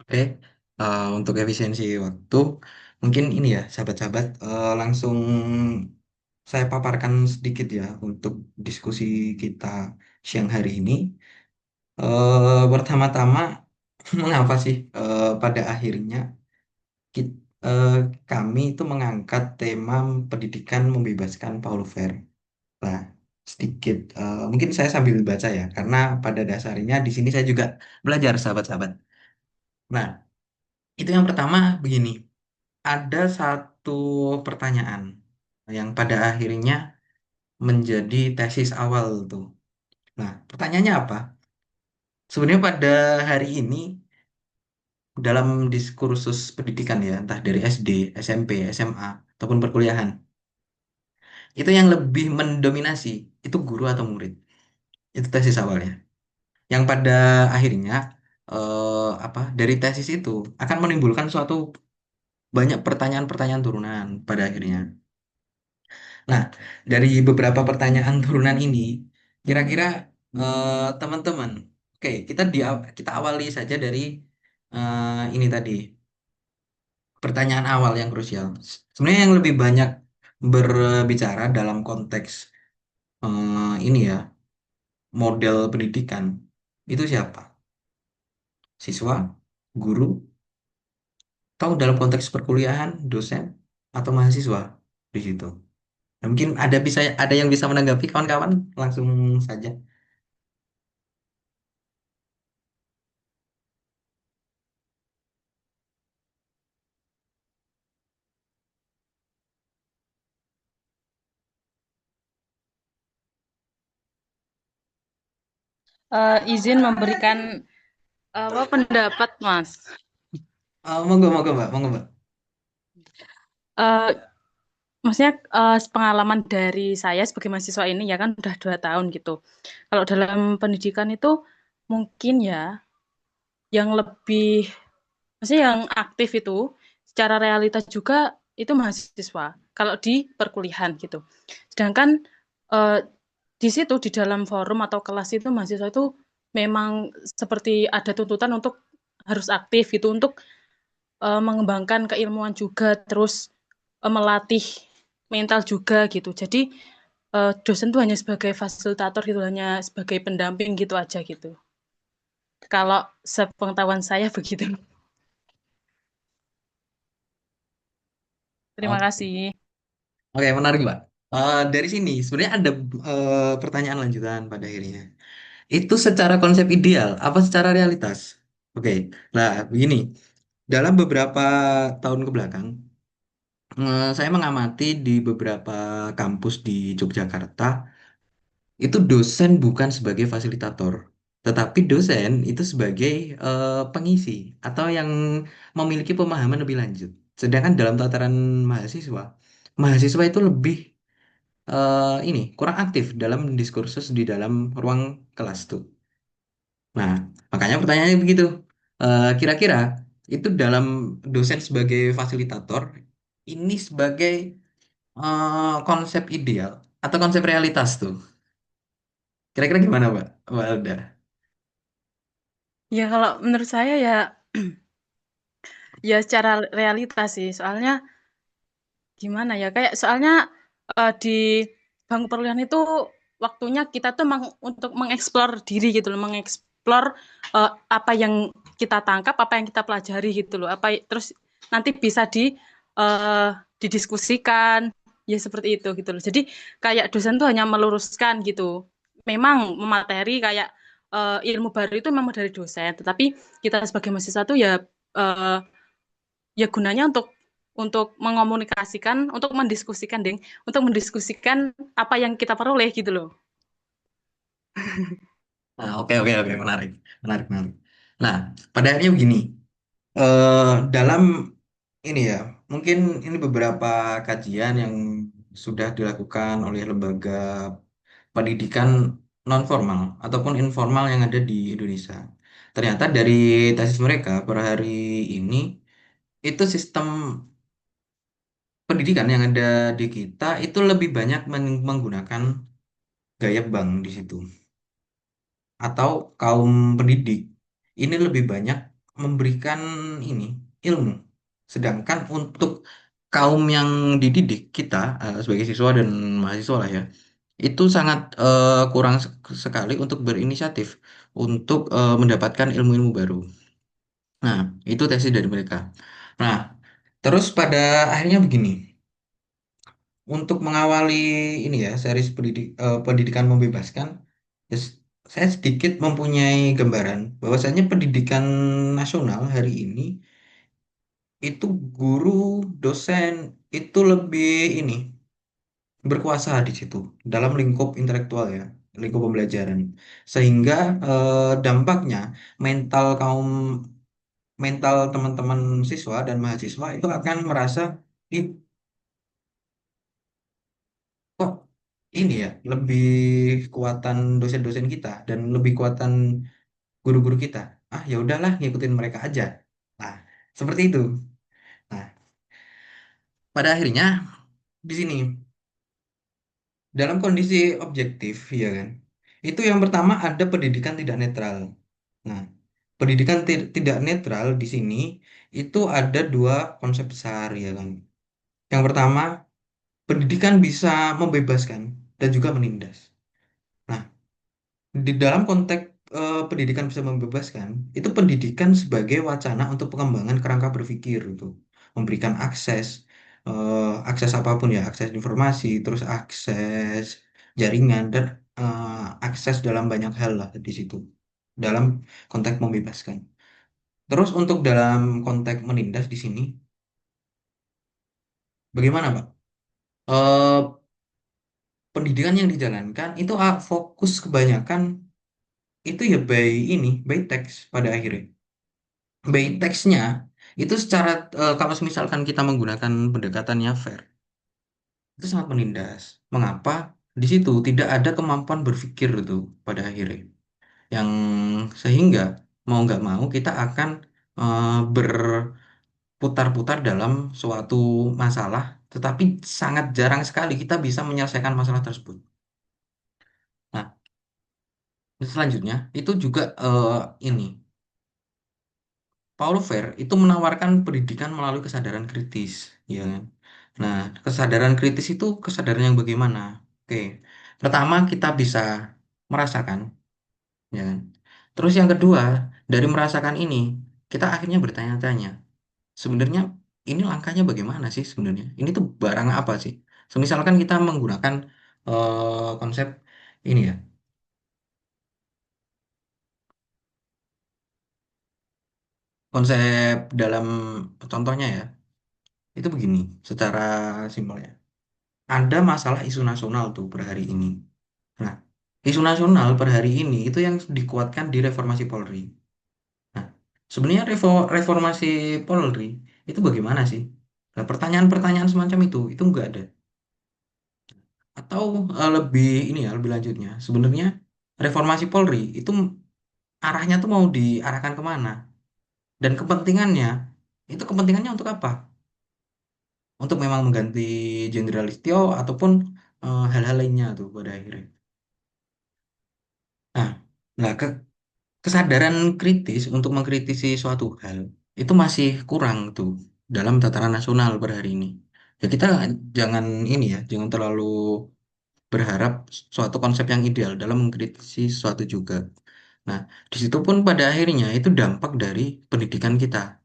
Oke, untuk efisiensi waktu, mungkin ini ya, sahabat-sahabat, langsung saya paparkan sedikit ya untuk diskusi kita siang hari ini. Pertama-tama, mengapa sih pada akhirnya kit- eh, kami itu mengangkat tema pendidikan membebaskan Paulo Freire? Nah, sedikit, mungkin saya sambil baca ya, karena pada dasarnya di sini saya juga belajar, sahabat-sahabat. Nah, itu yang pertama begini. Ada satu pertanyaan yang pada akhirnya menjadi tesis awal tuh. Nah, pertanyaannya apa? Sebenarnya pada hari ini dalam diskursus pendidikan ya, entah dari SD, SMP, SMA, ataupun perkuliahan, itu yang lebih mendominasi itu guru atau murid. Itu tesis awalnya. Yang pada akhirnya apa dari tesis itu akan menimbulkan suatu banyak pertanyaan-pertanyaan turunan pada akhirnya. Nah, dari beberapa pertanyaan turunan ini, kira-kira teman-teman, oke, kita awali saja dari ini tadi, pertanyaan awal yang krusial. Sebenarnya yang lebih banyak berbicara dalam konteks ini ya, model pendidikan, itu siapa? Siswa, guru, atau dalam konteks perkuliahan, dosen, atau mahasiswa di situ. Nah, mungkin ada yang bisa menanggapi kawan-kawan, langsung saja. Izin memberikan apa pendapat, Mas. Monggo, monggo, Mbak. Monggo, Mbak. Eh, Maksudnya pengalaman dari saya sebagai mahasiswa ini ya kan udah 2 tahun gitu. Kalau dalam pendidikan itu mungkin ya yang lebih, maksudnya yang aktif itu secara realitas juga itu mahasiswa. Kalau di perkuliahan gitu. Sedangkan eh, di situ di dalam forum atau kelas itu mahasiswa itu memang seperti ada tuntutan untuk harus aktif gitu untuk mengembangkan keilmuan juga, terus melatih mental juga gitu. Jadi dosen tuh hanya sebagai fasilitator gitu, hanya sebagai pendamping gitu aja gitu. Kalau sepengetahuan saya begitu. Terima Oke, kasih. oke, menarik, Mbak. Dari sini sebenarnya ada pertanyaan lanjutan pada akhirnya. Itu secara konsep ideal, apa secara realitas? Oke, nah begini. Dalam beberapa tahun ke belakang, saya mengamati di beberapa kampus di Yogyakarta, itu dosen bukan sebagai fasilitator, tetapi dosen itu sebagai pengisi atau yang memiliki pemahaman lebih lanjut. Sedangkan dalam tataran mahasiswa, mahasiswa itu lebih ini kurang aktif dalam diskursus di dalam ruang kelas tuh. Nah, makanya pertanyaannya begitu. Kira-kira itu dalam dosen sebagai fasilitator, ini sebagai konsep ideal atau konsep realitas tuh? Kira-kira gimana, Mbak? Mbak Alda? Ya kalau menurut saya ya ya secara realitas sih. Soalnya gimana ya? Kayak soalnya di bangku perkuliahan itu waktunya kita tuh untuk mengeksplor diri gitu loh, mengeksplor apa yang kita tangkap, apa yang kita pelajari gitu loh. Terus nanti bisa eh, didiskusikan ya seperti itu gitu loh. Jadi kayak dosen tuh hanya meluruskan gitu. Memang materi kayak ilmu baru itu memang dari dosen, tetapi kita sebagai mahasiswa tuh ya eh, ya gunanya untuk mengomunikasikan, untuk mendiskusikan, Deng, untuk mendiskusikan apa yang kita peroleh gitu loh. Nah, oke, oke, oke, menarik, menarik, menarik. Nah, pada akhirnya begini, eh dalam ini ya, mungkin ini beberapa kajian yang sudah dilakukan oleh lembaga pendidikan non formal ataupun informal yang ada di Indonesia. Ternyata dari tesis mereka per hari ini itu sistem pendidikan yang ada di kita itu lebih banyak menggunakan gaya bank di situ atau kaum pendidik ini lebih banyak. memberikan ini ilmu. Sedangkan untuk kaum yang dididik kita sebagai siswa dan mahasiswa lah ya, itu sangat kurang sekali untuk berinisiatif untuk mendapatkan ilmu-ilmu baru. Nah, itu tesis dari mereka. Nah, terus pada akhirnya begini, untuk mengawali ini ya, series pendidikan membebaskan, yes, saya sedikit mempunyai gambaran bahwasanya pendidikan nasional hari ini itu guru, dosen itu lebih ini berkuasa di situ dalam lingkup intelektual ya, lingkup pembelajaran. Sehingga dampaknya mental kaum mental teman-teman siswa dan mahasiswa itu akan merasa, ih, kok ini ya lebih kuatan dosen-dosen kita dan lebih kuatan guru-guru kita. Ah, ya udahlah ngikutin mereka aja. Nah, seperti itu. Nah, pada akhirnya di sini dalam kondisi objektif ya kan. Itu yang pertama ada pendidikan tidak netral. Nah, pendidikan tidak netral di sini itu ada dua konsep besar ya kan. Yang pertama, pendidikan bisa membebaskan dan juga menindas. Nah, di dalam konteks pendidikan bisa membebaskan, itu pendidikan sebagai wacana untuk pengembangan kerangka berpikir itu, memberikan akses apapun ya, akses informasi, terus akses jaringan dan akses dalam banyak hal lah di situ. Dalam konteks membebaskan. Terus untuk dalam konteks menindas di sini, bagaimana Pak? Eh, Pendidikan yang dijalankan itu fokus kebanyakan itu ya by teks pada akhirnya. By teksnya itu secara kalau misalkan kita menggunakan pendekatannya fair, itu sangat menindas. Mengapa? Di situ tidak ada kemampuan berpikir itu pada akhirnya. Yang sehingga mau nggak mau kita akan berputar-putar dalam suatu masalah, tetapi sangat jarang sekali kita bisa menyelesaikan masalah tersebut. Nah, selanjutnya itu juga ini Paulo Freire itu menawarkan pendidikan melalui kesadaran kritis, ya kan? Nah, kesadaran kritis itu kesadaran yang bagaimana? Oke, pertama kita bisa merasakan, ya kan? Terus yang kedua, dari merasakan ini, kita akhirnya bertanya-tanya, sebenarnya ini langkahnya bagaimana sih sebenarnya? Ini tuh barang apa sih? Semisalkan kita menggunakan konsep ini ya, konsep dalam contohnya ya, itu begini, secara simpelnya. Ada masalah isu nasional tuh per hari ini. Nah, isu nasional per hari ini itu yang dikuatkan di reformasi Polri. Nah, sebenarnya reformasi Polri itu bagaimana sih? Nah, pertanyaan-pertanyaan semacam itu nggak ada. Atau lebih ini ya, lebih lanjutnya. Sebenarnya reformasi Polri itu arahnya tuh mau diarahkan kemana? Dan kepentingannya, itu kepentingannya untuk apa? Untuk memang mengganti Jenderal Listio ataupun hal-hal lainnya tuh pada akhirnya. Nah, nah kesadaran kritis untuk mengkritisi suatu hal itu masih kurang tuh dalam tataran nasional per hari ini. Ya kita jangan ini ya, jangan terlalu berharap suatu konsep yang ideal dalam mengkritisi suatu juga. Nah, di situ pun pada akhirnya itu dampak dari pendidikan kita.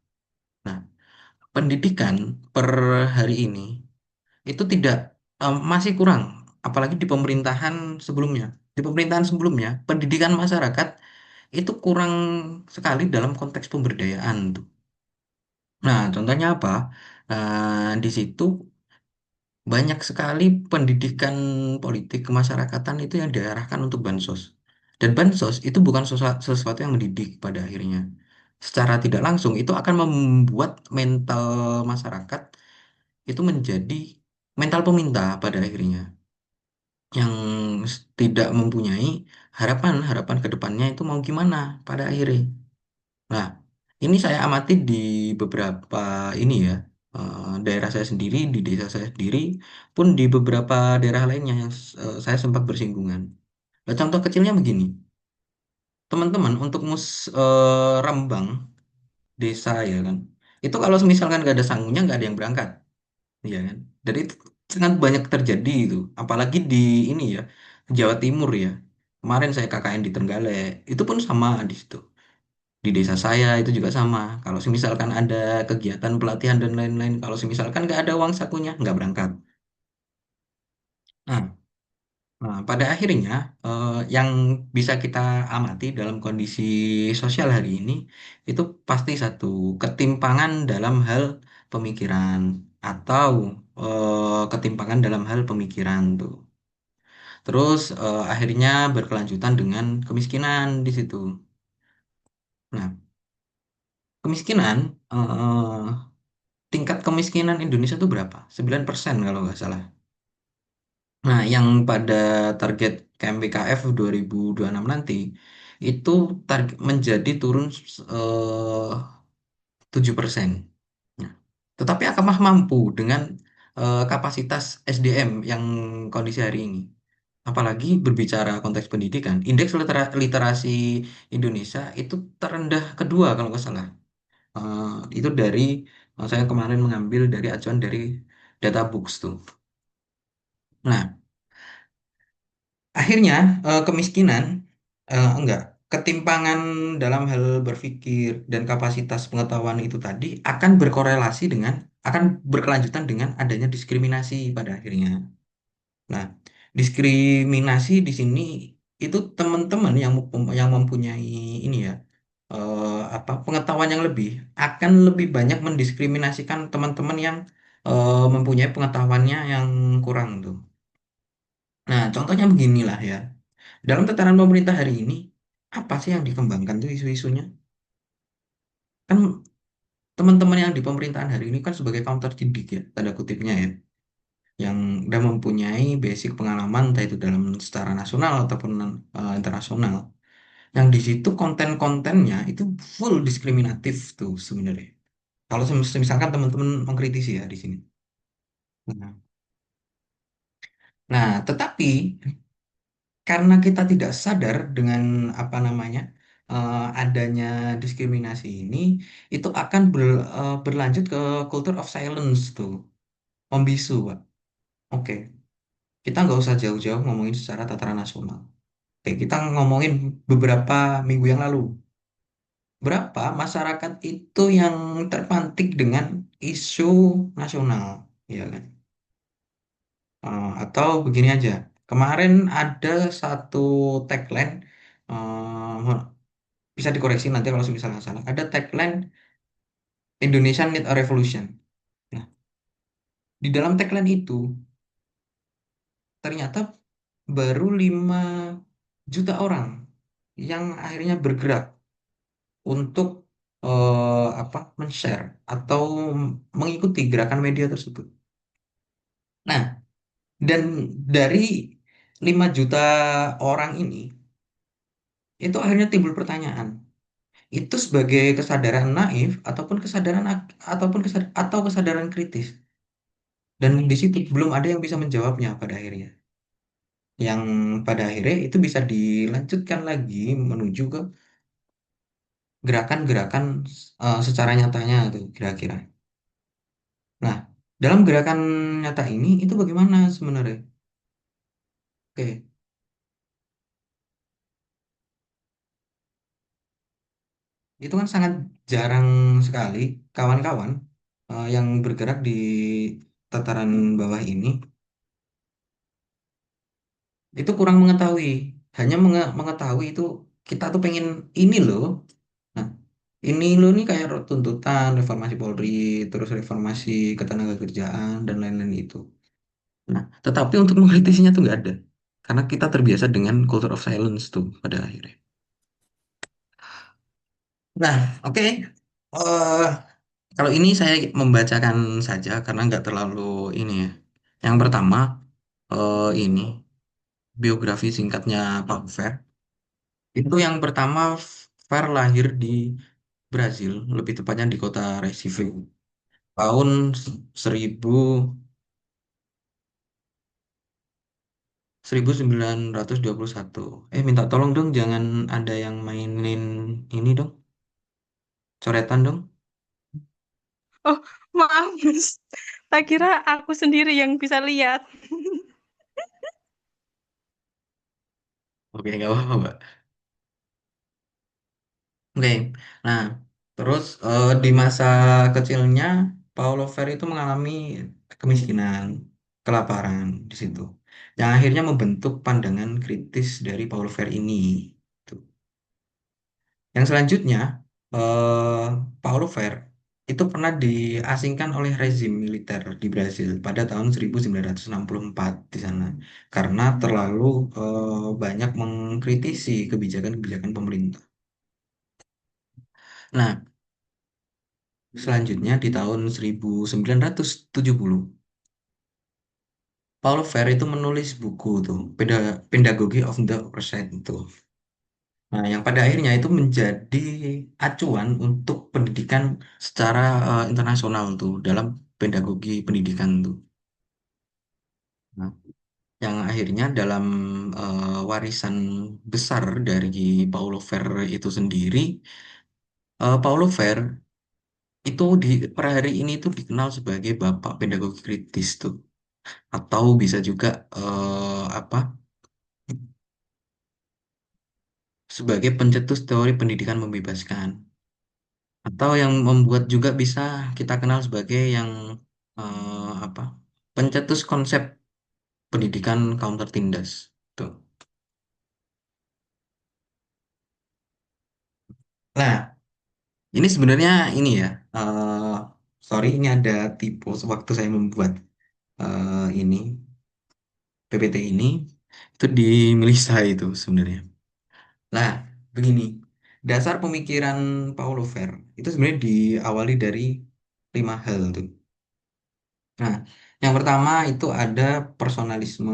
Nah, pendidikan per hari ini itu tidak masih kurang, apalagi di pemerintahan sebelumnya. Di pemerintahan sebelumnya, pendidikan masyarakat itu kurang sekali dalam konteks pemberdayaan tuh. Nah, contohnya apa? Di situ banyak sekali pendidikan politik kemasyarakatan itu yang diarahkan untuk bansos. Dan bansos itu bukan sesuatu yang mendidik pada akhirnya. Secara tidak langsung itu akan membuat mental masyarakat itu menjadi mental peminta pada akhirnya. Yang tidak mempunyai harapan-harapan ke depannya itu mau gimana pada akhirnya. Nah, ini saya amati di beberapa ini ya, daerah saya sendiri, di desa saya sendiri, pun di beberapa daerah lainnya yang saya sempat bersinggungan. Nah, contoh kecilnya begini, teman-teman untuk Rembang desa ya kan. Itu kalau misalkan nggak ada sangunya nggak ada yang berangkat, ya kan. Dan itu sangat banyak terjadi itu, apalagi di ini ya Jawa Timur ya. Kemarin saya KKN di Trenggalek, itu pun sama di situ. Di desa saya itu juga sama. Kalau misalkan ada kegiatan pelatihan dan lain-lain, kalau misalkan nggak ada uang sakunya nggak berangkat. Nah, pada akhirnya yang bisa kita amati dalam kondisi sosial hari ini itu pasti satu ketimpangan dalam hal pemikiran atau ketimpangan dalam hal pemikiran tuh. Terus akhirnya berkelanjutan dengan kemiskinan di situ. Nah, kemiskinan tingkat kemiskinan Indonesia itu berapa? 9% kalau nggak salah. Nah, yang pada target KMBKF 2026 nanti itu target menjadi turun 7%. Nah, tetapi apakah mampu dengan kapasitas SDM yang kondisi hari ini? Apalagi berbicara konteks pendidikan, indeks literasi Indonesia itu terendah kedua kalau nggak salah. Itu dari saya kemarin mengambil dari acuan dari data books tuh. Nah, akhirnya kemiskinan enggak ketimpangan dalam hal berpikir dan kapasitas pengetahuan itu tadi akan berkorelasi dengan akan berkelanjutan dengan adanya diskriminasi pada akhirnya. Nah, diskriminasi di sini itu teman-teman yang mempunyai ini ya apa pengetahuan yang lebih akan lebih banyak mendiskriminasikan teman-teman yang mempunyai pengetahuannya yang kurang tuh. Nah, contohnya beginilah ya. Dalam tataran pemerintah hari ini, apa sih yang dikembangkan tuh isu-isunya? Kan teman-teman yang di pemerintahan hari ini kan sebagai kaum terdidik ya, tanda kutipnya ya, yang udah mempunyai basic pengalaman, entah itu dalam secara nasional ataupun internasional. Yang di situ konten-kontennya itu full diskriminatif tuh sebenarnya. Kalau misalkan teman-teman mengkritisi ya di sini. Nah, tetapi karena kita tidak sadar dengan apa namanya adanya diskriminasi ini, itu akan berlanjut ke culture of silence tuh, membisu, Pak. Oke, kita nggak usah jauh-jauh ngomongin secara tataran nasional. Oke, kita ngomongin beberapa minggu yang lalu. Berapa masyarakat itu yang terpantik dengan isu nasional, ya kan? Atau begini aja, kemarin ada satu tagline, bisa dikoreksi nanti kalau misalnya salah. Ada tagline Indonesia Need a Revolution. Nah, di dalam tagline itu ternyata baru 5 juta orang yang akhirnya bergerak untuk apa men-share atau mengikuti gerakan media tersebut. Nah, dan dari 5 juta orang ini itu akhirnya timbul pertanyaan. Itu sebagai kesadaran naif atau kesadaran kritis. Dan di situ belum ada yang bisa menjawabnya pada akhirnya. Yang pada akhirnya itu bisa dilanjutkan lagi menuju ke gerakan-gerakan secara nyatanya tuh kira-kira. Nah, dalam gerakan nyata ini itu bagaimana sebenarnya? Oke, itu kan sangat jarang sekali kawan-kawan yang bergerak di tataran bawah ini itu kurang mengetahui. Hanya mengetahui itu kita tuh pengen ini loh. Nah, ini loh nih kayak tuntutan reformasi Polri, terus reformasi ketenagakerjaan dan lain-lain itu. Nah, tetapi untuk mengkritisinya tuh nggak ada. Karena kita terbiasa dengan culture of silence tuh pada akhirnya. Nah, oke. Eh, kalau ini saya membacakan saja karena nggak terlalu ini ya. Yang pertama, ini biografi singkatnya Pak Fer. Itu yang pertama, Fer lahir di Brazil, lebih tepatnya di kota Recife. Tahun 1921. Minta tolong dong jangan ada yang mainin ini dong, coretan dong. Oh, maaf, Mas. Tak kira aku sendiri yang bisa lihat. Oke, nggak apa-apa, Mbak. Oke, nah terus di masa kecilnya Paulo Freire itu mengalami kemiskinan, kelaparan di situ, yang akhirnya membentuk pandangan kritis dari Paulo Freire ini. Tuh. Yang selanjutnya, eh, Paulo Freire itu pernah diasingkan oleh rezim militer di Brasil pada tahun 1964 di sana karena terlalu banyak mengkritisi kebijakan-kebijakan pemerintah. Nah, selanjutnya di tahun 1970, Paulo Freire itu menulis buku tuh, Pedagogy of the Oppressed itu. Nah, yang pada akhirnya itu menjadi acuan untuk pendidikan secara internasional tuh dalam pedagogi pendidikan tuh. Nah, yang akhirnya dalam warisan besar dari Paulo Freire itu sendiri, Paulo Freire itu per hari ini tuh dikenal sebagai bapak pedagogi kritis tuh. Atau bisa juga apa sebagai pencetus teori pendidikan membebaskan atau yang membuat juga bisa kita kenal sebagai yang apa pencetus konsep pendidikan kaum tertindas tuh. Nah, ini sebenarnya ini ya, sorry ini ada tipe sewaktu saya membuat ini PPT ini itu di Melisa itu sebenarnya. Nah, begini, dasar pemikiran Paulo Freire itu sebenarnya diawali dari 5 hal tuh. Nah, yang pertama itu ada personalisme,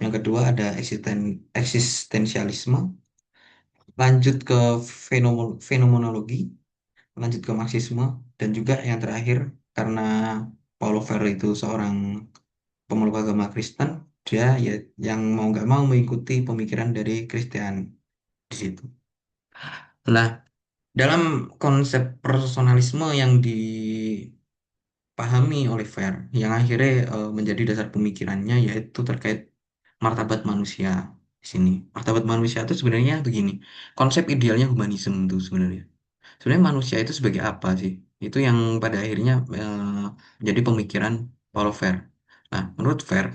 yang kedua ada eksistensialisme, lanjut ke fenomenologi, lanjut ke marxisme, dan juga yang terakhir karena Paulo Freire itu seorang pemeluk agama Kristen, dia ya yang mau nggak mau mengikuti pemikiran dari Kristen di situ. Nah, dalam konsep personalisme yang dipahami oleh Fer, yang akhirnya menjadi dasar pemikirannya yaitu terkait martabat manusia di sini. Martabat manusia itu sebenarnya begini, konsep idealnya humanisme itu sebenarnya. Sebenarnya manusia itu sebagai apa sih? Itu yang pada akhirnya menjadi pemikiran Paulo Fer. Nah, menurut Fer,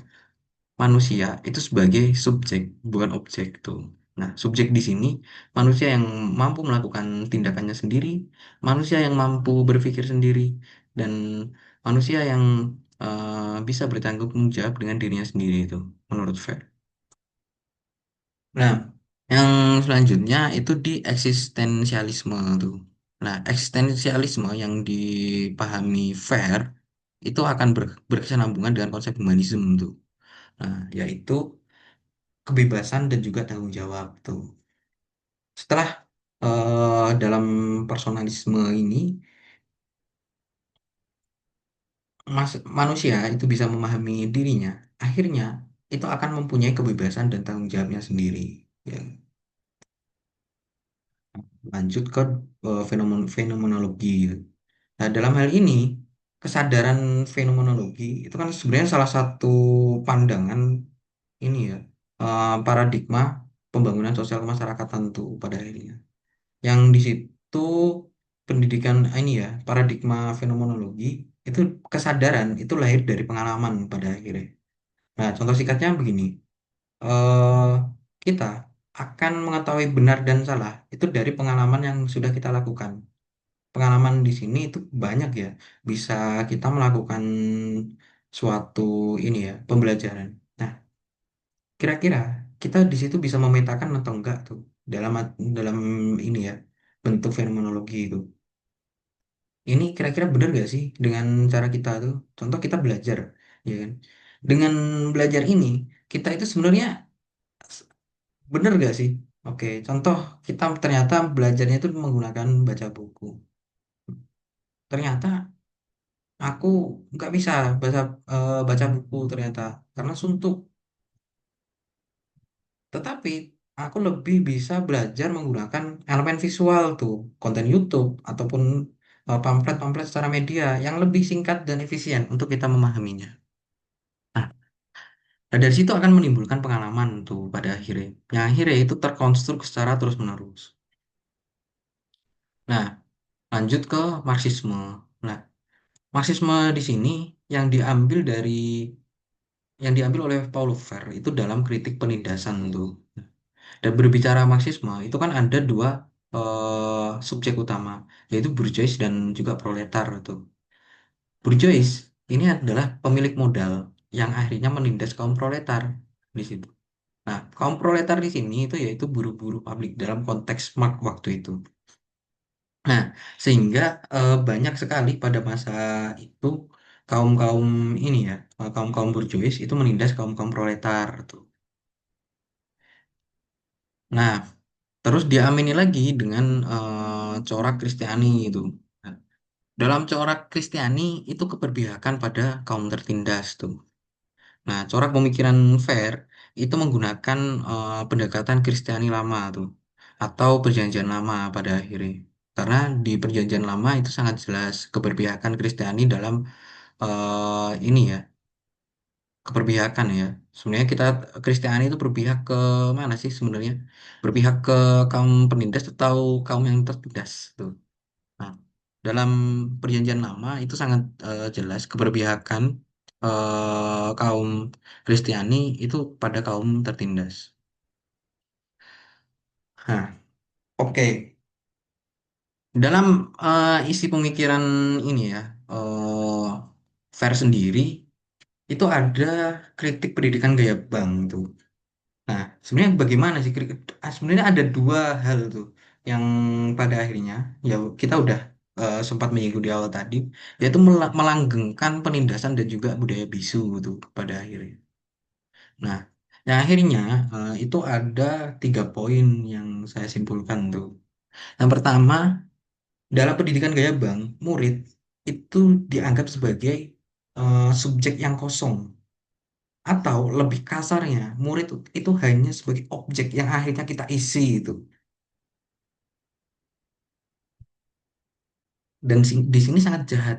manusia itu sebagai subjek, bukan objek tuh. Nah, subjek di sini manusia yang mampu melakukan tindakannya sendiri, manusia yang mampu berpikir sendiri, dan manusia yang bisa bertanggung jawab dengan dirinya sendiri itu, menurut Fer. Nah, yang selanjutnya itu di eksistensialisme tuh. Nah, eksistensialisme yang dipahami Fer itu akan berkesinambungan dengan konsep humanisme tuh. Nah, yaitu kebebasan dan juga tanggung jawab tuh. Setelah dalam personalisme ini manusia itu bisa memahami dirinya, akhirnya itu akan mempunyai kebebasan dan tanggung jawabnya sendiri. Ya. Lanjut ke fenomenologi. Nah, dalam hal ini kesadaran fenomenologi itu kan sebenarnya salah satu pandangan ini ya paradigma pembangunan sosial kemasyarakatan tuh pada akhirnya. Yang di situ pendidikan ini ya, paradigma fenomenologi itu kesadaran itu lahir dari pengalaman pada akhirnya. Nah, contoh singkatnya begini, eh kita akan mengetahui benar dan salah itu dari pengalaman yang sudah kita lakukan. Pengalaman di sini itu banyak ya, bisa kita melakukan suatu ini ya, pembelajaran. Nah, kira-kira kita di situ bisa memetakan atau enggak tuh dalam dalam ini ya, bentuk fenomenologi itu. Ini kira-kira benar gak sih dengan cara kita tuh? Contoh kita belajar, ya kan? Dengan belajar ini, kita itu sebenarnya s- benar gak sih? Oke, contoh kita ternyata belajarnya itu menggunakan baca buku. Ternyata aku nggak bisa baca buku ternyata karena suntuk. Tetapi aku lebih bisa belajar menggunakan elemen visual tuh, konten YouTube ataupun pamflet-pamflet secara media yang lebih singkat dan efisien untuk kita memahaminya. Nah, dari situ akan menimbulkan pengalaman tuh pada akhirnya. Yang akhirnya itu terkonstruk secara terus-menerus. Nah, lanjut ke Marxisme. Nah, Marxisme di sini yang diambil dari yang diambil oleh Paulo Freire itu dalam kritik penindasan tuh. Dan berbicara Marxisme itu kan ada dua subjek utama, yaitu bourgeois dan juga proletar tuh. Bourgeois ini adalah pemilik modal yang akhirnya menindas kaum proletar di situ. Nah, kaum proletar di sini itu yaitu buruh-buruh pabrik dalam konteks Marx waktu itu. Nah, sehingga banyak sekali pada masa itu kaum-kaum ini ya, kaum-kaum bourgeois itu menindas kaum-kaum proletar tuh. Nah, terus diamini lagi dengan corak Kristiani itu. Nah, dalam corak Kristiani itu keberpihakan pada kaum tertindas tuh. Nah, corak pemikiran Fair itu menggunakan pendekatan Kristiani lama tuh, atau perjanjian lama pada akhirnya. Karena di perjanjian lama itu sangat jelas keberpihakan Kristiani dalam ini ya, keberpihakan ya. Sebenarnya kita Kristiani itu berpihak ke mana sih sebenarnya? Berpihak ke kaum penindas atau kaum yang tertindas tuh. Nah, dalam perjanjian lama itu sangat jelas keberpihakan kaum Kristiani itu pada kaum tertindas. Nah, oke. Dalam isi pemikiran ini ya, Fair sendiri itu ada kritik pendidikan gaya bank tuh. Nah, sebenarnya bagaimana sih? Sebenarnya ada dua hal tuh yang pada akhirnya ya kita udah sempat menyinggung di awal tadi, yaitu melanggengkan penindasan dan juga budaya bisu tuh pada akhirnya. Nah, yang akhirnya itu ada 3 poin yang saya simpulkan tuh. Yang pertama, dalam pendidikan gaya Bang, murid itu dianggap sebagai subjek yang kosong. Atau lebih kasarnya, murid itu hanya sebagai objek yang akhirnya kita isi itu. Dan di sini sangat jahat.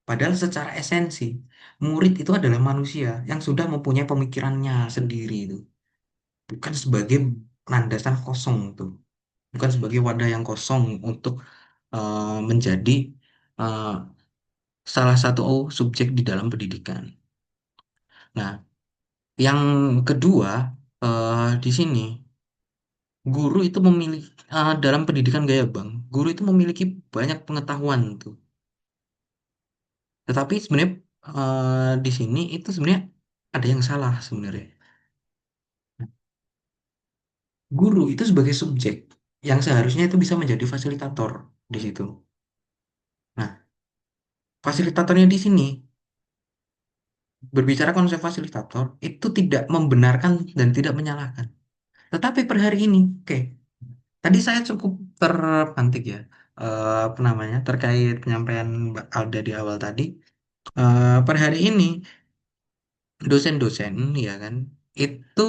Padahal secara esensi, murid itu adalah manusia yang sudah mempunyai pemikirannya sendiri itu. Bukan sebagai landasan kosong itu. Bukan sebagai wadah yang kosong untuk menjadi eh, salah satu subjek di dalam pendidikan. Nah, yang kedua, di sini guru itu memiliki dalam pendidikan gaya Bang, guru itu memiliki banyak pengetahuan tuh. Tetapi sebenarnya di sini itu sebenarnya ada yang salah sebenarnya. Guru itu sebagai subjek yang seharusnya itu bisa menjadi fasilitator di situ. Nah, fasilitatornya di sini berbicara konsep fasilitator itu tidak membenarkan dan tidak menyalahkan. Tetapi per hari ini, oke, tadi saya cukup terpantik ya, apa namanya, terkait penyampaian Mbak Alda di awal tadi. Per hari ini dosen-dosen ya kan itu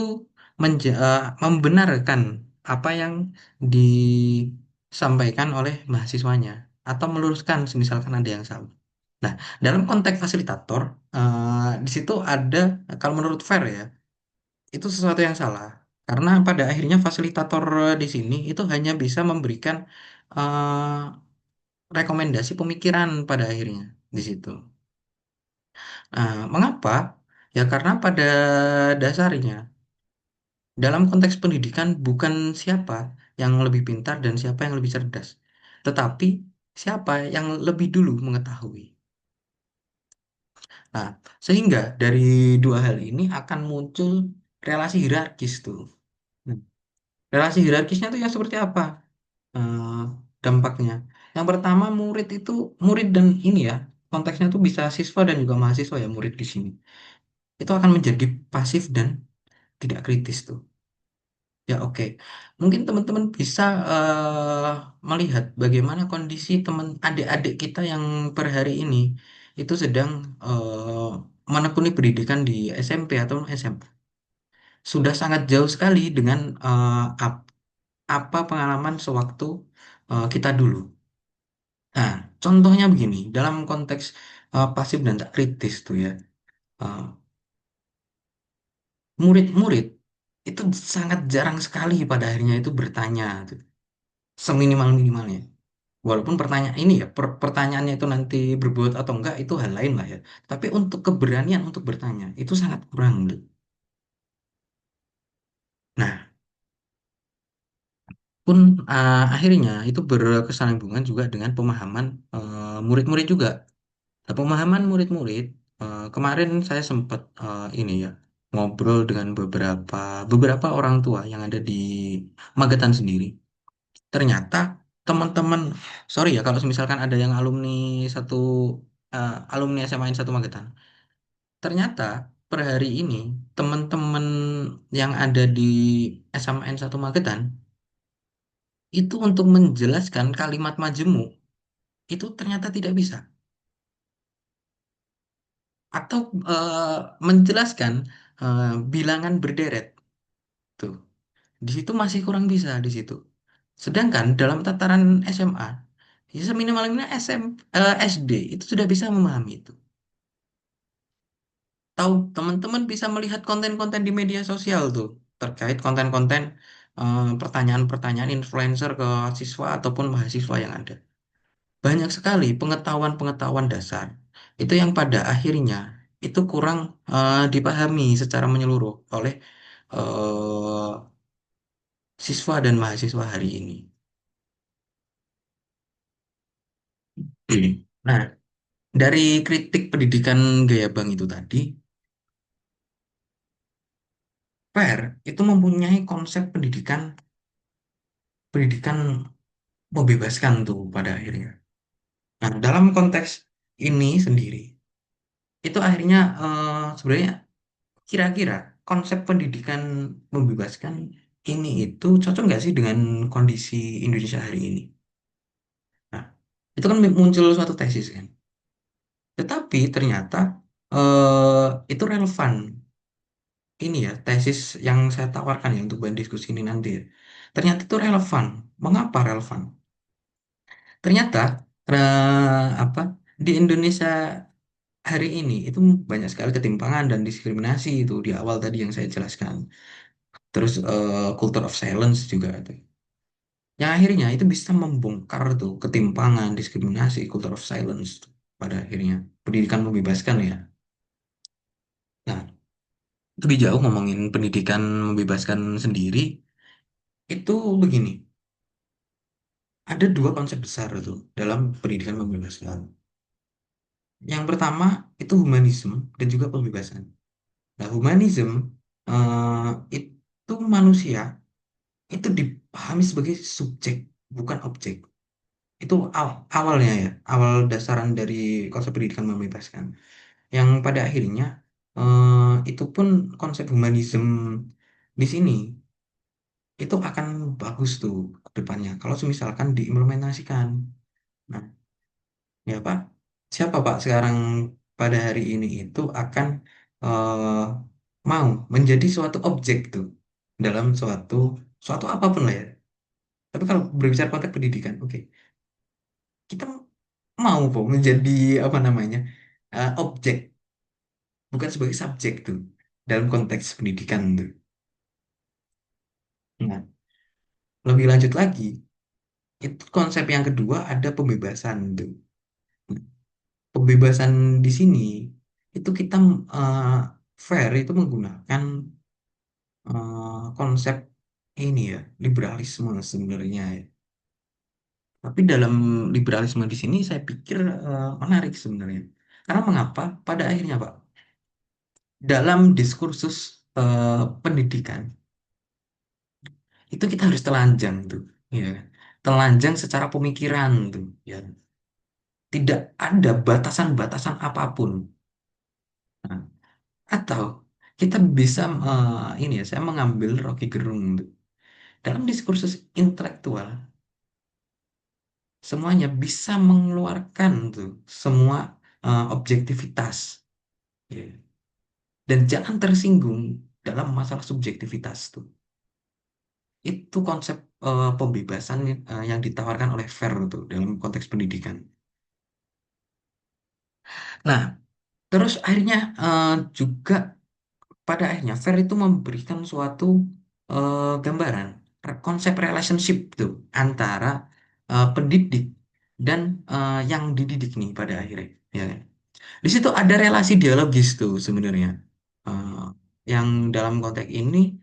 membenarkan apa yang disampaikan oleh mahasiswanya atau meluruskan misalkan ada yang salah. Nah, dalam konteks fasilitator di situ ada kalau menurut Fair ya itu sesuatu yang salah karena pada akhirnya fasilitator di sini itu hanya bisa memberikan eh, rekomendasi pemikiran pada akhirnya di situ. Mengapa? Ya karena pada dasarnya dalam konteks pendidikan bukan siapa yang lebih pintar dan siapa yang lebih cerdas, tetapi siapa yang lebih dulu mengetahui. Nah, sehingga dari dua hal ini akan muncul relasi hierarkis tuh. Nah, relasi hierarkisnya tuh yang seperti apa? eh, Dampaknya. Yang pertama murid dan ini ya konteksnya tuh bisa siswa dan juga mahasiswa ya murid di sini. Itu akan menjadi pasif dan tidak kritis tuh. Ya oke. Mungkin teman-teman bisa melihat bagaimana kondisi teman adik-adik kita yang per hari ini itu sedang menekuni pendidikan di SMP atau SMA. Sudah sangat jauh sekali dengan apa pengalaman sewaktu kita dulu. Nah, Contohnya begini, dalam konteks pasif dan tak kritis tuh ya, eh, murid-murid itu sangat jarang sekali pada akhirnya itu bertanya, tuh, seminimal-minimalnya. Walaupun pertanyaan ini ya, pertanyaannya itu nanti berbobot atau enggak, itu hal lain lah ya. Tapi untuk keberanian untuk bertanya, itu sangat kurang. Tuh. Nah, pun akhirnya itu berkesinambungan juga dengan pemahaman murid-murid juga. Nah, pemahaman murid-murid, kemarin saya sempat ini ya ngobrol dengan beberapa orang tua yang ada di Magetan sendiri. Ternyata teman-teman, sorry ya kalau misalkan ada yang satu alumni SMA satu Magetan. Ternyata per hari ini teman-teman yang ada di SMN satu Magetan itu untuk menjelaskan kalimat majemuk itu ternyata tidak bisa atau menjelaskan bilangan berderet tuh di situ masih kurang bisa di situ. Sedangkan dalam tataran SMA ya seminimalnya SD itu sudah bisa memahami itu. Tahu teman-teman bisa melihat konten-konten di media sosial tuh terkait konten-konten pertanyaan-pertanyaan influencer ke siswa ataupun mahasiswa yang ada. Banyak sekali pengetahuan-pengetahuan dasar itu yang pada akhirnya itu kurang dipahami secara menyeluruh oleh eh, siswa dan mahasiswa hari ini. Nah, dari kritik pendidikan gaya bank itu tadi, FAIR itu mempunyai konsep pendidikan pendidikan membebaskan tuh pada akhirnya. Nah, dalam konteks ini sendiri, itu akhirnya sebenarnya kira-kira konsep pendidikan membebaskan ini itu cocok nggak sih dengan kondisi Indonesia hari ini? Nah, itu kan muncul suatu tesis kan. Tetapi ternyata itu relevan. Ini ya tesis yang saya tawarkan ya untuk bahan diskusi ini nanti ya. Ternyata itu relevan. Mengapa relevan? Ternyata apa di Indonesia hari ini itu banyak sekali ketimpangan dan diskriminasi itu di awal tadi yang saya jelaskan. Terus culture of silence juga ada. Yang akhirnya itu bisa membongkar tuh ketimpangan, diskriminasi, culture of silence tuh, pada akhirnya pendidikan membebaskan ya. Nah, lebih jauh ngomongin pendidikan membebaskan sendiri itu begini. Ada dua konsep besar tuh dalam pendidikan membebaskan. Yang pertama itu humanisme dan juga pembebasan. Nah, humanisme eh, itu manusia itu dipahami sebagai subjek, bukan objek. Itu awalnya ya, awal dasaran dari konsep pendidikan membebaskan. Yang pada akhirnya itu pun konsep humanisme di sini itu akan bagus tuh ke depannya kalau misalkan diimplementasikan. Nah, ya Pak, siapa Pak sekarang pada hari ini itu akan eh, mau menjadi suatu objek tuh dalam suatu suatu apapun lah ya. Tapi kalau berbicara konteks pendidikan, oke, kita mau kok menjadi apa namanya objek, bukan sebagai subjek tuh dalam konteks pendidikan tuh. Nah, lebih lanjut lagi, itu konsep yang kedua ada pembebasan tuh. Nah, pembebasan di sini itu kita eh, fair itu menggunakan konsep ini ya liberalisme sebenarnya ya. Tapi dalam liberalisme di sini saya pikir menarik sebenarnya. Karena mengapa? Pada akhirnya Pak, dalam diskursus pendidikan itu kita harus telanjang tuh, ya kan? Telanjang secara pemikiran tuh, ya. Tidak ada batasan-batasan apapun. Nah, atau kita bisa ini ya, saya mengambil Rocky Gerung tuh. Dalam diskursus intelektual, semuanya bisa mengeluarkan tuh semua objektivitas, ya. Dan jangan tersinggung dalam masalah subjektivitas tuh. Itu konsep pembebasan yang ditawarkan oleh Fair tuh dalam konteks pendidikan. Nah, terus akhirnya juga pada akhirnya Fair itu memberikan suatu gambaran konsep relationship tuh antara pendidik dan yang dididik nih pada akhirnya. Ya kan? Di situ ada relasi dialogis tuh sebenarnya. Eh, yang dalam konteks ini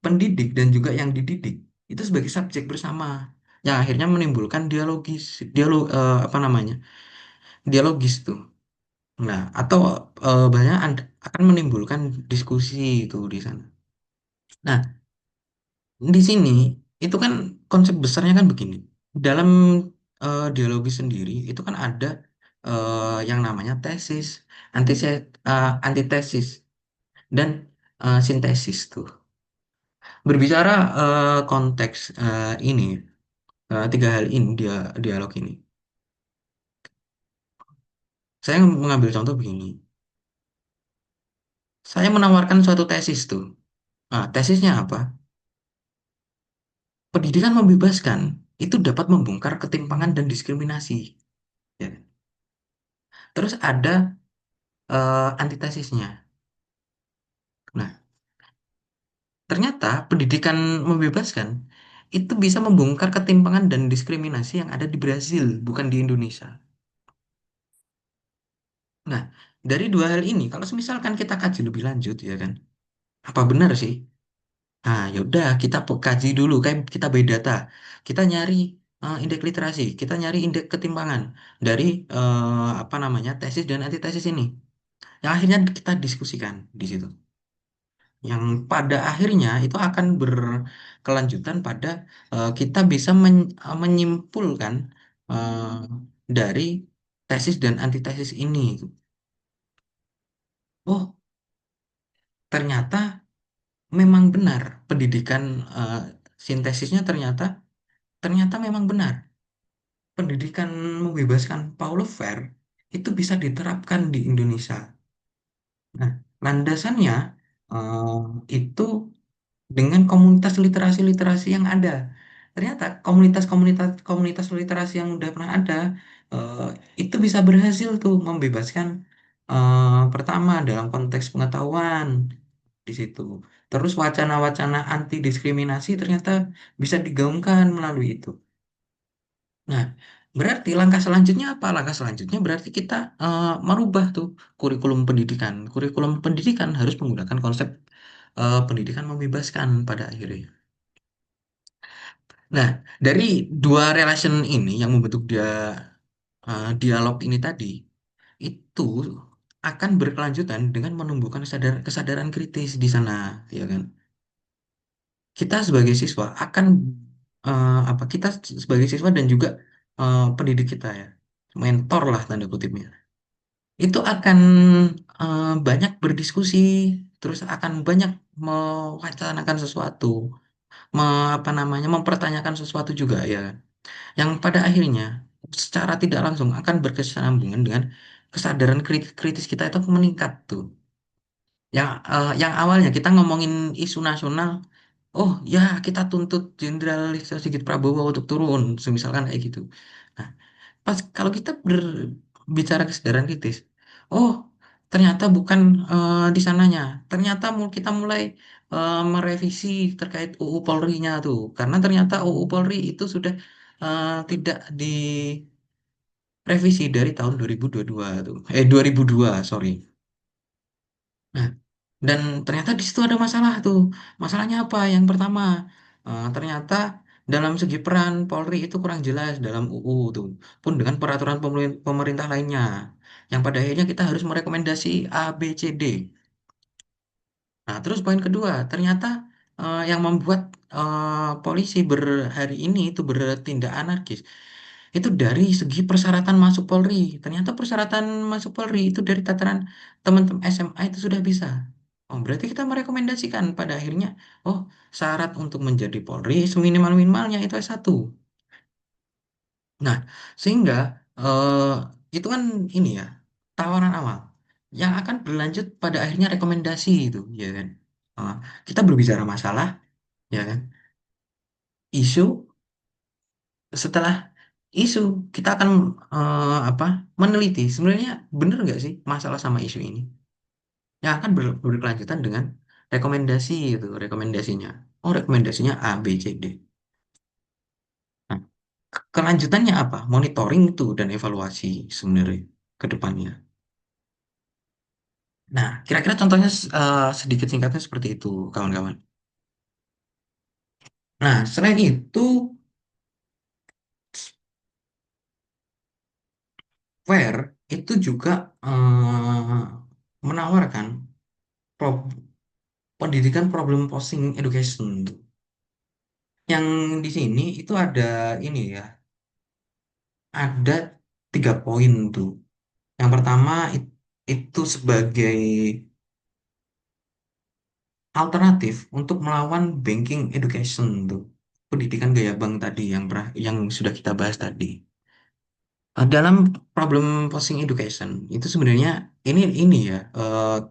pendidik dan juga yang dididik itu sebagai subjek bersama yang akhirnya menimbulkan apa namanya dialogis tuh. Nah, atau banyak akan menimbulkan diskusi itu di sana. Nah, di sini itu kan konsep besarnya kan begini. Dalam dialogis sendiri itu kan ada yang namanya tesis, antitesis, dan sintesis tuh. Berbicara konteks ini, tiga hal ini dialog ini. Saya mengambil contoh begini. Saya menawarkan suatu tesis tuh. Nah, tesisnya apa? Pendidikan membebaskan itu dapat membongkar ketimpangan dan diskriminasi. Ya. Terus ada antitesisnya. Nah, ternyata pendidikan membebaskan itu bisa membongkar ketimpangan dan diskriminasi yang ada di Brasil, bukan di Indonesia. Nah, dari dua hal ini, kalau misalkan kita kaji lebih lanjut, ya kan, apa benar sih? Nah, yaudah kita kaji dulu, kayak kita by data, kita nyari indeks literasi, kita nyari indeks ketimpangan dari apa namanya tesis dan antitesis ini, yang akhirnya kita diskusikan di situ. Yang pada akhirnya itu akan berkelanjutan pada kita bisa menyimpulkan eh, dari tesis dan antitesis ini. Oh, ternyata memang benar pendidikan eh, sintesisnya ternyata ternyata memang benar. Pendidikan membebaskan Paulo Freire itu bisa diterapkan di Indonesia. Nah, landasannya eh, itu dengan komunitas literasi-literasi yang ada. Ternyata komunitas literasi yang udah pernah ada eh, itu bisa berhasil tuh membebaskan pertama dalam konteks pengetahuan di situ. Terus wacana-wacana anti diskriminasi ternyata bisa digaungkan melalui itu. Nah, berarti langkah selanjutnya apa? Langkah selanjutnya berarti kita merubah tuh kurikulum pendidikan. Kurikulum pendidikan harus menggunakan konsep pendidikan membebaskan pada akhirnya. Nah, dari dua relation ini yang membentuk dialog ini tadi, itu akan berkelanjutan dengan menumbuhkan kesadaran kritis di sana, ya kan? Kita sebagai siswa akan apa? Kita sebagai siswa dan juga pendidik kita ya, mentor lah tanda kutipnya, itu akan banyak berdiskusi, terus akan banyak mewacanakan sesuatu, apa namanya, mempertanyakan sesuatu juga ya yang pada akhirnya secara tidak langsung akan berkesinambungan dengan kesadaran kritis kita itu meningkat tuh. Yang awalnya kita ngomongin isu nasional, oh ya kita tuntut Jenderal Listio Sigit Prabowo untuk turun, misalkan kayak gitu. Nah, pas kalau kita berbicara kesadaran kritis, oh ternyata bukan di sananya. Ternyata kita mulai merevisi terkait UU Polri-nya tuh, karena ternyata UU Polri itu sudah tidak direvisi dari tahun 2022 tuh. 2002, sorry. Nah, dan ternyata di situ ada masalah tuh. Masalahnya apa? Yang pertama, ternyata dalam segi peran Polri itu kurang jelas dalam UU tuh, pun dengan peraturan pemerintah lainnya. Yang pada akhirnya kita harus merekomendasi A, B, C, D. Nah, terus poin kedua, ternyata yang membuat polisi hari ini itu bertindak anarkis itu dari segi persyaratan masuk Polri. Ternyata persyaratan masuk Polri itu dari tataran teman-teman SMA itu sudah bisa. Oh, berarti kita merekomendasikan pada akhirnya, oh, syarat untuk menjadi Polri seminimal-minimalnya itu S1. Nah, sehingga eh, itu kan ini ya, tawaran awal yang akan berlanjut pada akhirnya rekomendasi itu, ya kan. Eh, kita berbicara masalah, ya kan, isu setelah isu kita akan apa meneliti sebenarnya benar nggak sih masalah sama isu ini yang akan berkelanjutan dengan rekomendasi itu rekomendasinya. Oh, rekomendasinya A B C D. Nah, kelanjutannya apa? Monitoring itu dan evaluasi sebenarnya ke depannya. Nah, kira-kira contohnya sedikit singkatnya seperti itu, kawan-kawan. Nah, selain itu, FAIR itu juga menawarkan pro- pendidikan problem posing education tuh. Yang di sini itu ada ini ya, ada 3 poin tuh. Yang pertama itu sebagai alternatif untuk melawan banking education tuh. Pendidikan gaya bank tadi yang sudah kita bahas tadi. Dalam problem posing education itu sebenarnya ini ya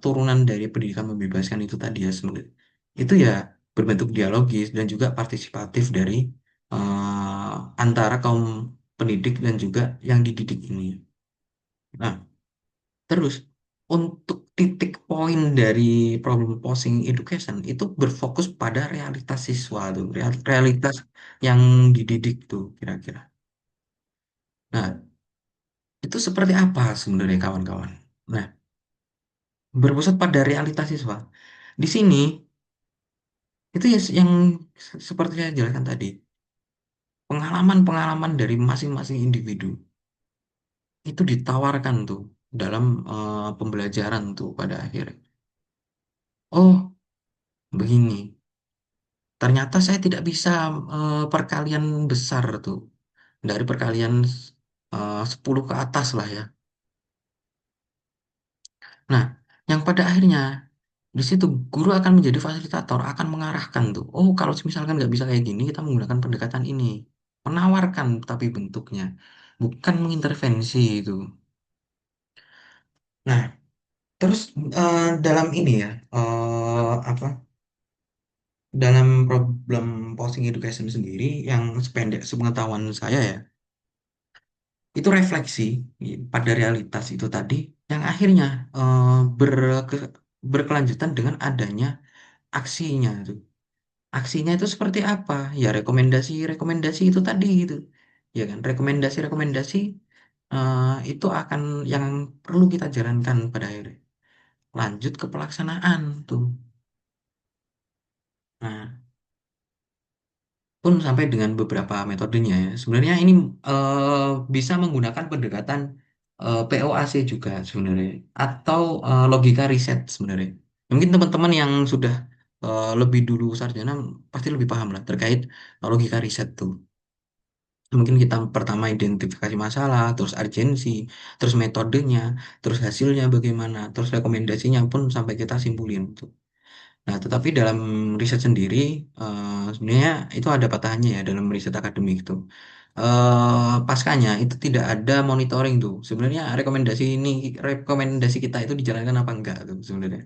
turunan dari pendidikan membebaskan itu tadi ya sebenarnya. Itu ya berbentuk dialogis dan juga partisipatif dari antara kaum pendidik dan juga yang dididik ini. Nah, terus untuk titik poin dari problem posing education itu berfokus pada realitas siswa tuh, realitas yang dididik tuh kira-kira. Nah, itu seperti apa sebenarnya kawan-kawan? Nah, berpusat pada realitas siswa. Di sini itu ya yang seperti saya jelaskan tadi, pengalaman-pengalaman dari masing-masing individu itu ditawarkan tuh dalam pembelajaran tuh pada akhirnya. Oh, begini. Ternyata saya tidak bisa perkalian besar tuh. Dari perkalian 10 ke atas lah ya. Nah, yang pada akhirnya di situ guru akan menjadi fasilitator, akan mengarahkan tuh. Oh, kalau misalkan nggak bisa kayak gini, kita menggunakan pendekatan ini. Menawarkan tapi bentuknya, bukan mengintervensi itu. Nah, terus dalam ini ya, apa? Dalam problem posting education sendiri yang sependek sepengetahuan saya ya, itu refleksi pada realitas itu tadi yang akhirnya berkelanjutan dengan adanya aksinya itu. Aksinya itu seperti apa? Ya rekomendasi-rekomendasi itu tadi gitu. Ya kan, rekomendasi-rekomendasi itu akan yang perlu kita jalankan pada akhirnya. Lanjut ke pelaksanaan tuh. Nah, pun sampai dengan beberapa metodenya ya. Sebenarnya ini bisa menggunakan pendekatan POAC juga sebenarnya atau logika riset sebenarnya. Mungkin teman-teman yang sudah lebih dulu sarjana pasti lebih paham lah terkait logika riset tuh. Mungkin kita pertama identifikasi masalah, terus urgensi, terus metodenya, terus hasilnya bagaimana, terus rekomendasinya pun sampai kita simpulin tuh. Nah, tetapi dalam riset sendiri, sebenarnya itu ada patahannya ya dalam riset akademik itu. Paskanya itu tidak ada monitoring tuh. Sebenarnya rekomendasi kita itu dijalankan apa enggak tuh sebenarnya.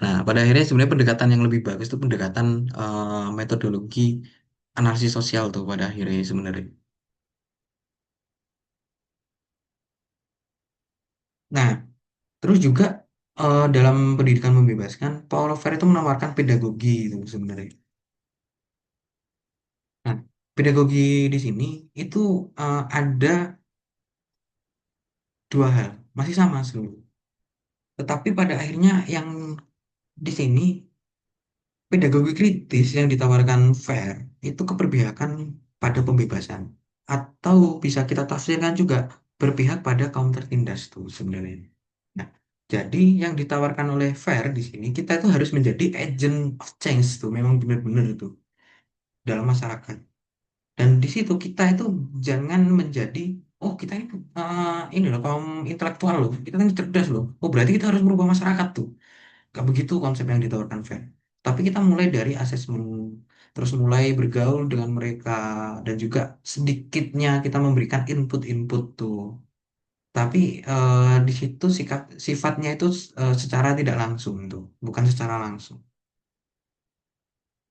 Nah, pada akhirnya sebenarnya pendekatan yang lebih bagus itu pendekatan metodologi analisis sosial tuh pada akhirnya sebenarnya. Nah, terus juga dalam pendidikan membebaskan, Paulo Freire itu menawarkan pedagogi itu sebenarnya. Nah, pedagogi di sini itu ada 2 hal, masih sama seluruh. Tetapi pada akhirnya yang di sini pedagogi kritis yang ditawarkan FAIR itu keberpihakan pada pembebasan. Atau bisa kita tafsirkan juga berpihak pada kaum tertindas tuh sebenarnya. Nah, jadi yang ditawarkan oleh FAIR di sini kita itu harus menjadi agent of change tuh, memang benar-benar itu dalam masyarakat. Dan di situ kita itu jangan menjadi, oh kita ini loh kaum intelektual loh, kita ini cerdas loh. Oh berarti kita harus merubah masyarakat tuh. Gak begitu konsep yang ditawarkan Fair. Tapi kita mulai dari asesmen, terus mulai bergaul dengan mereka dan juga sedikitnya kita memberikan input-input tuh. Tapi di situ sifatnya itu secara tidak langsung tuh, bukan secara langsung.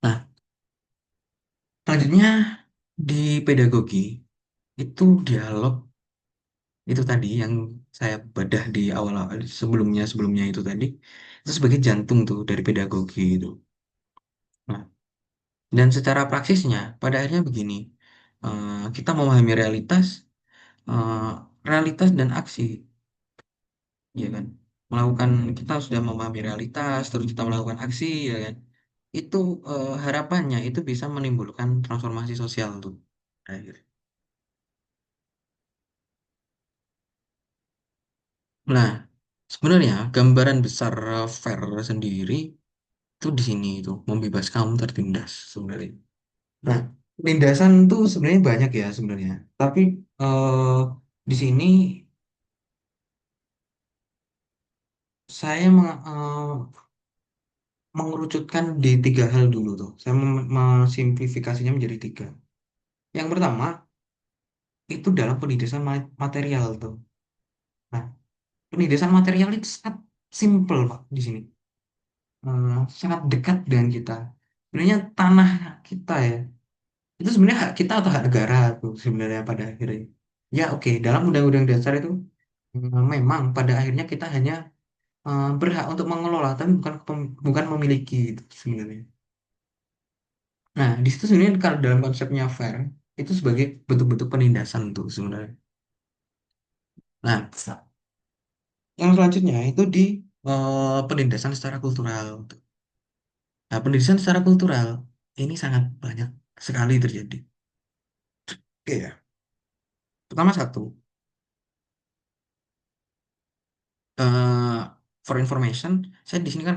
Nah, selanjutnya di pedagogi. itu dialog itu tadi yang saya bedah di awal sebelumnya sebelumnya itu tadi itu sebagai jantung tuh dari pedagogi itu. Nah, dan secara praksisnya pada akhirnya begini, kita memahami realitas, eh, realitas dan aksi, ya kan? Melakukan kita sudah memahami realitas, terus kita melakukan aksi, ya kan? Itu harapannya itu bisa menimbulkan transformasi sosial tuh. Akhir. Nah, sebenarnya gambaran besar fair sendiri itu di sini itu membebas kaum tertindas sebenarnya. Nah, penindasan tuh sebenarnya banyak ya sebenarnya. Tapi di sini saya mengerucutkan di tiga hal dulu tuh. Saya mensimplifikasinya menjadi tiga. Yang pertama itu dalam penindasan material tuh. Nah, penindasan material itu sangat simple Pak di sini. Sangat dekat dengan kita. Sebenarnya tanah kita ya. Itu sebenarnya hak kita atau hak negara tuh sebenarnya pada akhirnya. Ya oke, dalam Undang-Undang Dasar itu memang pada akhirnya kita hanya berhak untuk mengelola, tapi bukan memiliki itu sebenarnya. Nah, di situ sebenarnya kalau dalam konsepnya fair itu sebagai bentuk-bentuk penindasan tuh sebenarnya. Nah, yang selanjutnya itu di penindasan secara kultural. Nah, penindasan secara kultural ini sangat banyak sekali terjadi. Oke ya. Pertama satu, eh for information, saya di sini kan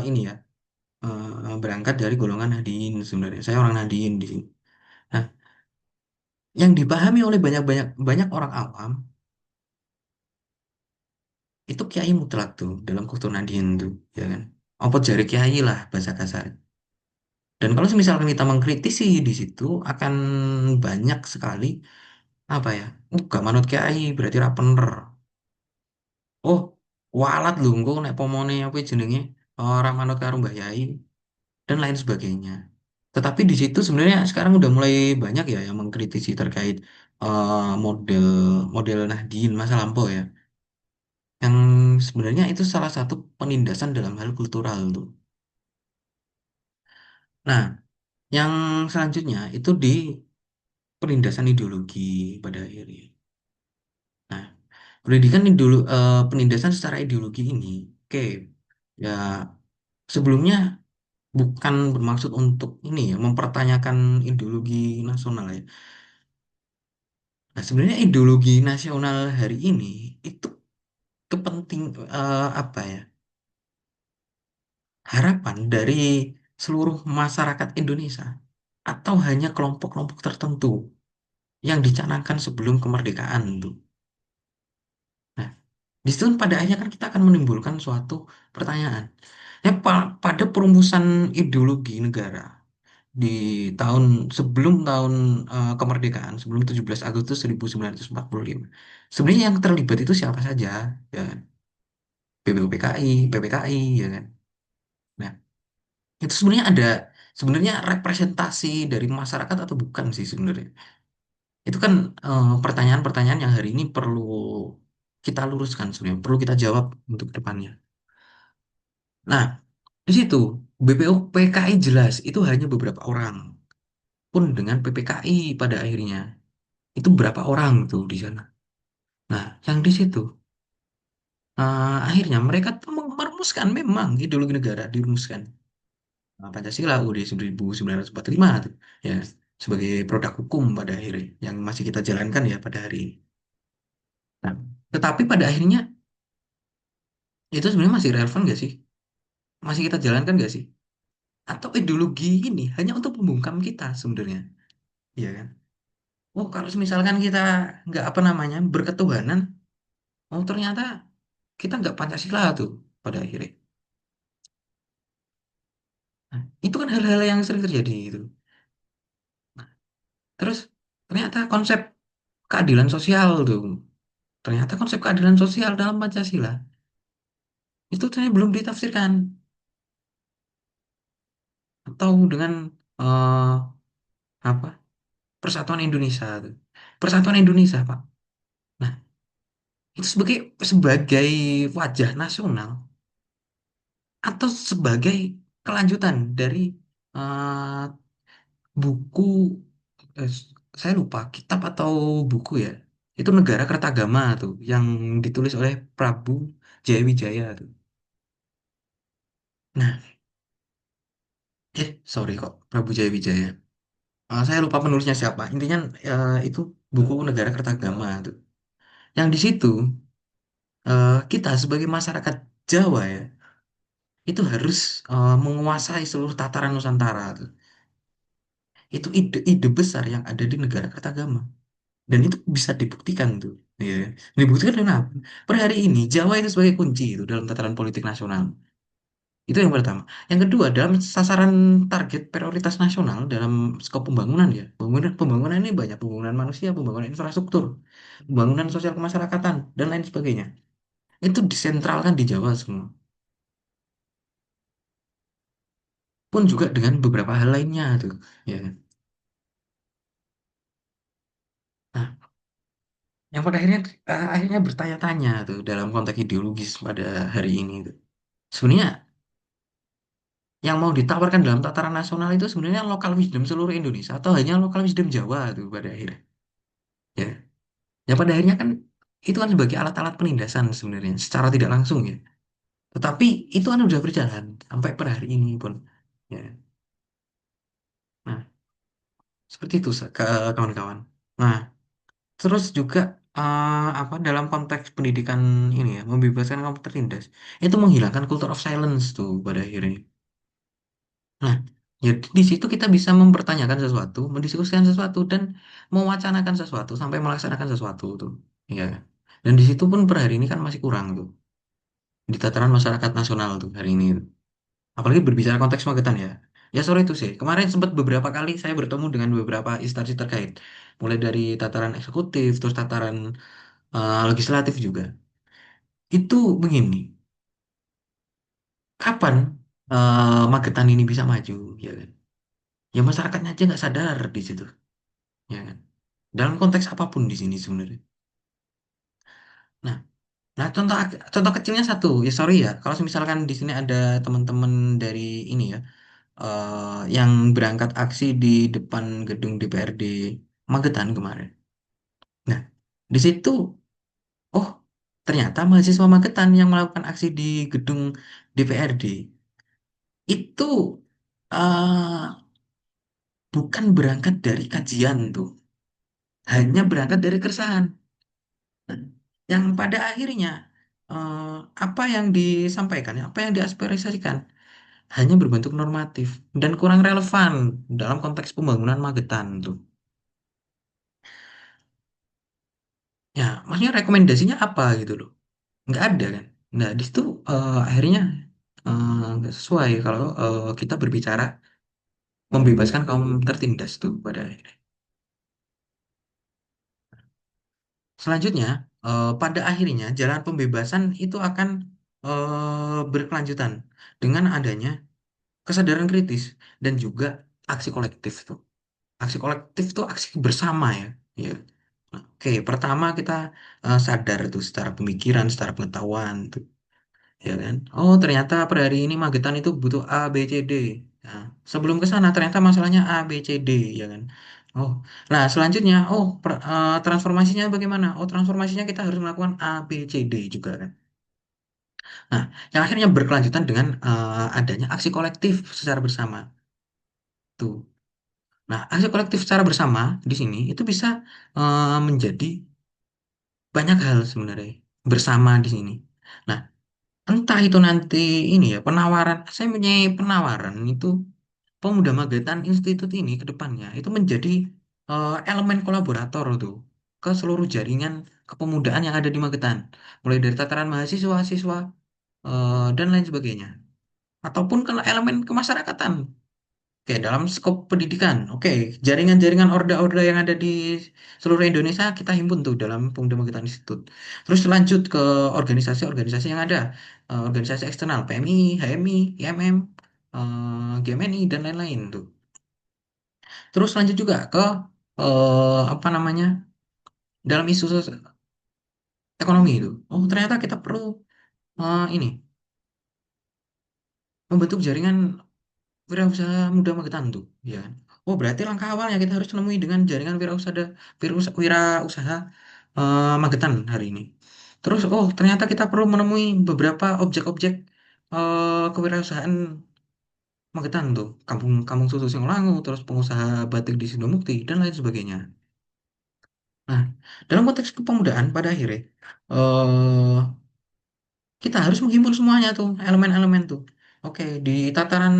ini ya berangkat dari golongan Nahdien sebenarnya. Saya orang Nahdien di sini. Nah, yang dipahami oleh banyak banyak banyak orang awam itu kiai mutlak tuh dalam kultur Nahdien tuh, ya kan? Apa jari kiai lah bahasa kasar. Dan kalau misalkan kita mengkritisi di situ akan banyak sekali apa ya? Gak manut kiai berarti ra bener. Oh, walat lho engko nek pomone apa jenenge orang manut karo Mbah Yai dan lain sebagainya. Tetapi di situ sebenarnya sekarang udah mulai banyak ya yang mengkritisi terkait model model Nahdien masa lampau ya. Yang sebenarnya itu salah satu penindasan dalam hal kultural tuh. Nah, yang selanjutnya itu di penindasan ideologi pada akhirnya. Nah, pendidikan dulu penindasan secara ideologi ini, oke, ya sebelumnya bukan bermaksud untuk ini ya mempertanyakan ideologi nasional ya. Nah, sebenarnya ideologi nasional hari ini itu kepenting apa ya? Harapan dari seluruh masyarakat Indonesia atau hanya kelompok-kelompok tertentu yang dicanangkan sebelum kemerdekaan tuh. Nah, di situ kan pada akhirnya kan kita akan menimbulkan suatu pertanyaan. Ya, pada perumusan ideologi negara di tahun sebelum tahun kemerdekaan, sebelum 17 Agustus 1945. Sebenarnya yang terlibat itu siapa saja, ya kan? BPUPKI, PPKI, ya kan? Nah, itu sebenarnya ada sebenarnya representasi dari masyarakat atau bukan sih sebenarnya? Itu kan pertanyaan-pertanyaan yang hari ini perlu kita luruskan sebenarnya, perlu kita jawab untuk depannya. Nah, di situ BPUPKI jelas itu hanya beberapa orang. Pun dengan PPKI pada akhirnya itu berapa orang tuh di sana. Nah, yang di situ akhirnya mereka tuh merumuskan memang ideologi negara dirumuskan. Nah, Pancasila UUD 1945 tuh, ya sebagai produk hukum pada akhirnya yang masih kita jalankan ya pada hari ini. Nah, tetapi pada akhirnya itu sebenarnya masih relevan gak sih? Masih kita jalankan gak sih? Atau ideologi ini hanya untuk membungkam kita sebenarnya, ya kan? Oh, kalau misalkan kita nggak apa namanya berketuhanan, oh ternyata kita nggak Pancasila tuh pada akhirnya. Nah, itu kan hal-hal yang sering terjadi itu. Terus ternyata konsep keadilan sosial tuh, ternyata konsep keadilan sosial dalam Pancasila itu ternyata belum ditafsirkan atau dengan eh, apa Persatuan Indonesia tuh. Persatuan Indonesia, Pak. Nah, itu sebagai wajah nasional atau sebagai kelanjutan dari eh, buku, eh, saya lupa kitab atau buku ya. Itu Negara Kertagama tuh yang ditulis oleh Prabu Jayawijaya tuh. Nah, sorry kok Prabu Jayawijaya. Saya lupa penulisnya siapa. Intinya itu buku Negara Kertagama tuh. Yang di situ kita sebagai masyarakat Jawa ya itu harus menguasai seluruh tataran Nusantara tuh. Itu ide-ide besar yang ada di Negara Kertagama. Dan itu bisa dibuktikan tuh. Ya. Dibuktikan kenapa? Per hari ini Jawa itu sebagai kunci itu dalam tataran politik nasional. Itu yang pertama. Yang kedua, dalam sasaran target prioritas nasional dalam skop pembangunan ya. Pembangunan ini banyak pembangunan manusia, pembangunan infrastruktur, pembangunan sosial kemasyarakatan dan lain sebagainya. Itu disentralkan di Jawa semua. Pun juga dengan beberapa hal lainnya tuh. Ya. Nah, yang pada akhirnya bertanya-tanya tuh dalam konteks ideologis pada hari ini tuh. Sebenarnya yang mau ditawarkan dalam tataran nasional itu sebenarnya lokal wisdom seluruh Indonesia atau hanya lokal wisdom Jawa tuh pada akhirnya. Ya, ya pada akhirnya kan itu kan sebagai alat-alat penindasan sebenarnya secara tidak langsung ya. Tetapi itu kan udah berjalan sampai per hari ini pun. Ya. Nah, seperti itu kawan-kawan. Nah, terus juga apa dalam konteks pendidikan ini ya, membebaskan kaum tertindas, itu menghilangkan culture of silence tuh pada akhirnya. Nah, ya di situ kita bisa mempertanyakan sesuatu, mendiskusikan sesuatu, dan mewacanakan sesuatu sampai melaksanakan sesuatu tuh. Ya. Dan di situ pun per hari ini kan masih kurang tuh di tataran masyarakat nasional tuh hari ini. Apalagi berbicara konteks Magetan ya. Ya sore itu sih. Kemarin sempat beberapa kali saya bertemu dengan beberapa instansi terkait. Mulai dari tataran eksekutif, terus tataran legislatif juga. Itu begini, kapan Magetan ini bisa maju, ya kan? Ya masyarakatnya aja nggak sadar di situ, ya kan? Dalam konteks apapun di sini sebenarnya. Nah, nah contoh kecilnya satu, ya sorry ya, kalau misalkan di sini ada teman-teman dari ini ya, yang berangkat aksi di depan gedung DPRD Magetan kemarin. Nah, di situ, oh ternyata mahasiswa Magetan yang melakukan aksi di gedung DPRD itu eh, bukan berangkat dari kajian tuh, hanya berangkat dari keresahan. Nah, yang pada akhirnya eh, apa yang disampaikan, apa yang diaspirasikan hanya berbentuk normatif dan kurang relevan dalam konteks pembangunan Magetan tuh. Ya, maksudnya rekomendasinya apa gitu loh? Nggak ada kan? Nah, di situ akhirnya nggak sesuai kalau kita berbicara membebaskan kaum tertindas tuh pada akhirnya. Selanjutnya, pada akhirnya jalan pembebasan itu akan berkelanjutan dengan adanya kesadaran kritis dan juga aksi kolektif tuh. Aksi kolektif tuh aksi bersama ya. Ya. Nah, oke, pertama kita sadar tuh secara pemikiran, secara pengetahuan tuh, ya kan? Oh, ternyata per hari ini Magetan itu butuh A, B, C, D. Nah, sebelum ke sana ternyata masalahnya A, B, C, D, ya kan? Oh, nah selanjutnya, oh transformasinya bagaimana? Oh, transformasinya kita harus melakukan A, B, C, D juga kan? Nah, yang akhirnya berkelanjutan dengan adanya aksi kolektif secara bersama tuh. Nah, aksi kolektif secara bersama di sini itu bisa menjadi banyak hal sebenarnya bersama di sini. Nah, entah itu nanti ini ya penawaran, saya punya penawaran itu Pemuda Magetan Institute ini ke depannya itu menjadi elemen kolaborator tuh ke seluruh jaringan kepemudaan yang ada di Magetan, mulai dari tataran mahasiswa, siswa dan lain sebagainya, ataupun ke elemen kemasyarakatan. Oke, dalam skop pendidikan, oke, jaringan-jaringan orda-orda yang ada di seluruh Indonesia kita himpun tuh dalam Pemuda Magetan Institute. Terus lanjut ke organisasi-organisasi yang ada, organisasi eksternal, PMI, HMI, IMM, GMNI, dan lain-lain tuh. Terus lanjut juga ke apa namanya? dalam isu ekonomi itu. Oh, ternyata kita perlu ini membentuk jaringan wirausaha muda Magetan tuh, ya kan? Oh, berarti langkah awalnya kita harus menemui dengan jaringan wirausaha Magetan hari ini. Terus, oh, ternyata kita perlu menemui beberapa objek-objek kewirausahaan Magetan tuh, kampung kampung susu Singlangu, terus pengusaha batik di Sidomukti dan lain sebagainya. Nah, dalam konteks kepemudaan pada akhirnya eh kita harus menghimpun semuanya tuh, elemen-elemen tuh. Oke, di tataran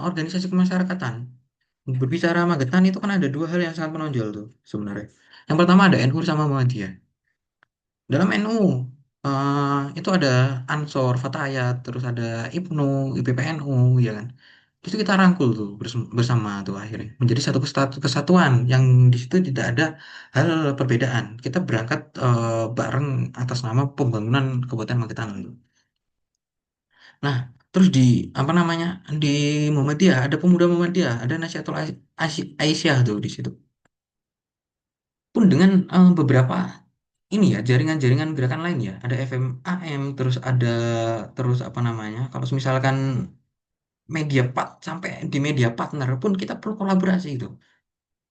organisasi kemasyarakatan, berbicara Magetan itu kan ada dua hal yang sangat menonjol tuh sebenarnya. Yang pertama ada NU sama Muhammadiyah. Dalam NU itu ada Ansor, Fatayat, terus ada IPNU, IPPNU, ya kan. Itu kita rangkul tuh bersama tuh akhirnya menjadi satu kesatuan yang di situ tidak ada hal perbedaan. Kita berangkat bareng atas nama pembangunan Kabupaten Magetan. Nah, terus di apa namanya di Muhammadiyah ada pemuda Muhammadiyah, ada Nasyatul Aisyah tuh di situ. Pun dengan beberapa ini ya jaringan-jaringan gerakan lain ya, ada FMAM, terus ada terus apa namanya, kalau misalkan media part sampai di media partner pun kita perlu kolaborasi itu.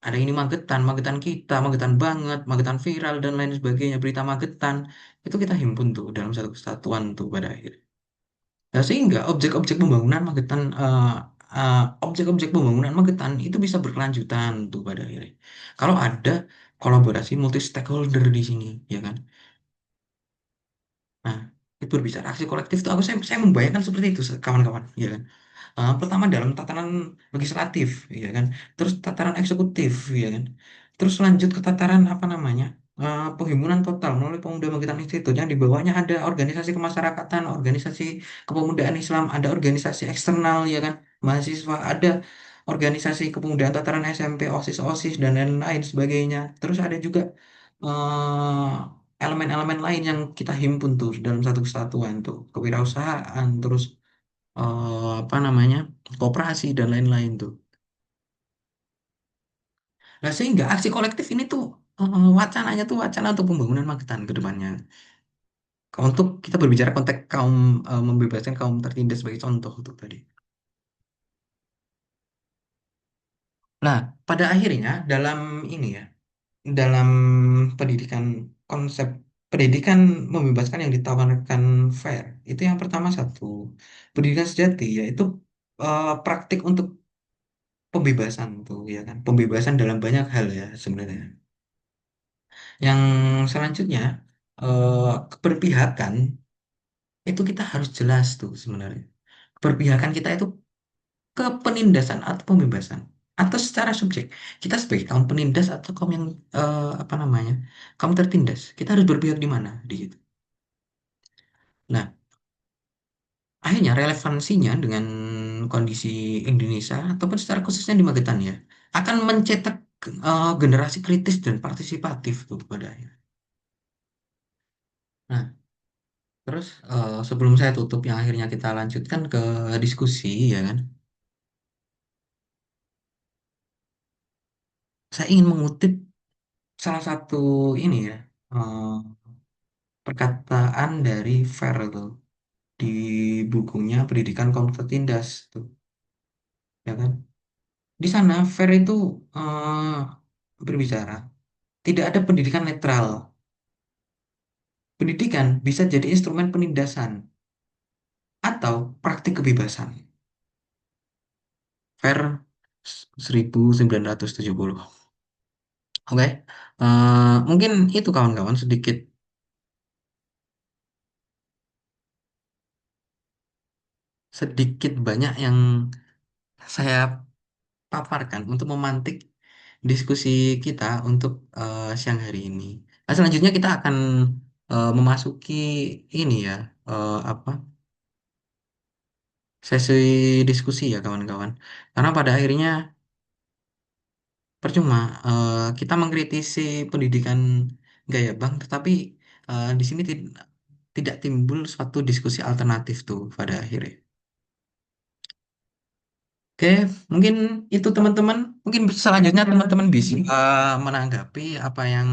Ada ini Magetan, Magetan kita, Magetan banget, Magetan viral dan lain sebagainya, berita Magetan itu kita himpun tuh dalam satu kesatuan tuh pada akhirnya. Nah, sehingga objek-objek pembangunan Magetan, objek-objek pembangunan Magetan itu bisa berkelanjutan tuh pada akhirnya. Kalau ada kolaborasi multi stakeholder di sini, ya kan? Nah, itu berbicara aksi kolektif itu saya membayangkan seperti itu kawan-kawan, ya kan? Pertama dalam tataran legislatif, ya kan? Terus tataran eksekutif, ya kan? Terus lanjut ke tataran apa namanya? Penghimpunan total melalui Pemuda Bangkitan Institute yang di bawahnya ada organisasi kemasyarakatan, organisasi kepemudaan Islam, ada organisasi eksternal, ya kan? Mahasiswa, ada organisasi kepemudaan tataran SMP, OSIS, OSIS dan lain-lain sebagainya. Terus ada juga elemen-elemen lain yang kita himpun tuh dalam satu kesatuan tuh, kewirausahaan, terus apa namanya koperasi dan lain-lain tuh. Nah, sehingga aksi kolektif ini tuh wacananya tuh wacana untuk pembangunan Magetan ke depannya. Untuk kita berbicara konteks kaum membebaskan kaum tertindas sebagai contoh tuh tadi. Nah, pada akhirnya dalam ini ya, dalam pendidikan konsep pendidikan membebaskan yang ditawarkan fair itu yang pertama satu pendidikan sejati yaitu praktik untuk pembebasan tuh ya kan pembebasan dalam banyak hal ya sebenarnya. Yang selanjutnya, keberpihakan itu kita harus jelas tuh sebenarnya. Keberpihakan kita itu ke penindasan atau pembebasan atau secara subjek. Kita sebagai kaum penindas atau kaum yang apa namanya, kaum tertindas, kita harus berpihak di mana di situ. Nah, akhirnya relevansinya dengan kondisi Indonesia ataupun secara khususnya di Magetan ya akan mencetak generasi kritis dan partisipatif tuh pada akhirnya. Nah, terus sebelum saya tutup yang akhirnya kita lanjutkan ke diskusi ya kan. Saya ingin mengutip salah satu ini ya eh, perkataan dari Fer tuh di bukunya Pendidikan Kaum Tertindas tuh ya kan. Di sana Fer itu berbicara tidak ada pendidikan netral. Pendidikan bisa jadi instrumen penindasan atau praktik kebebasan. Fer 1970. Oke, mungkin itu kawan-kawan sedikit banyak yang saya paparkan untuk memantik diskusi kita untuk siang hari ini. Nah, selanjutnya kita akan memasuki ini ya apa sesi diskusi ya kawan-kawan. Karena pada akhirnya percuma kita mengkritisi pendidikan gaya bank, tetapi di sini tidak timbul suatu diskusi alternatif tuh pada akhirnya. Oke, mungkin itu teman-teman. Mungkin selanjutnya teman-teman bisa menanggapi apa yang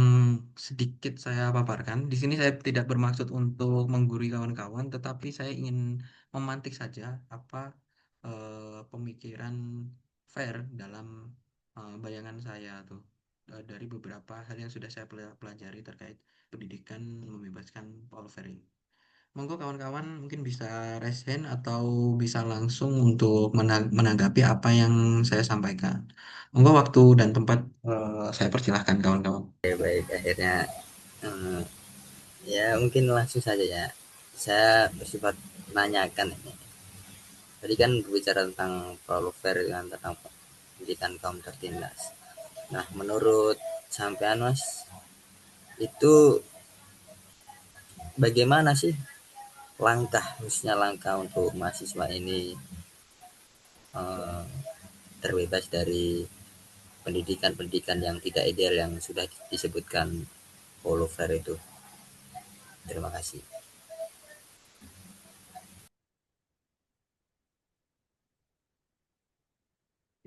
sedikit saya paparkan. Di sini saya tidak bermaksud untuk menggurui kawan-kawan, tetapi saya ingin memantik saja apa pemikiran fair dalam bayangan saya tuh dari beberapa hal yang sudah saya pelajari terkait pendidikan membebaskan Paul Ferry. Monggo kawan-kawan mungkin bisa raise hand atau bisa langsung untuk menanggapi apa yang saya sampaikan. Monggo waktu dan tempat saya persilahkan kawan-kawan. Oke, baik, akhirnya eh, ya mungkin langsung saja ya. Saya bersifat menanyakan ini. Tadi kan berbicara tentang Paulo Freire dengan tentang pendidikan kaum tertindas. Nah, menurut sampean Mas, itu bagaimana sih langkah, khususnya langkah untuk mahasiswa ini eh, terbebas dari pendidikan-pendidikan yang tidak ideal yang sudah disebutkan Paulo Freire itu? Terima kasih.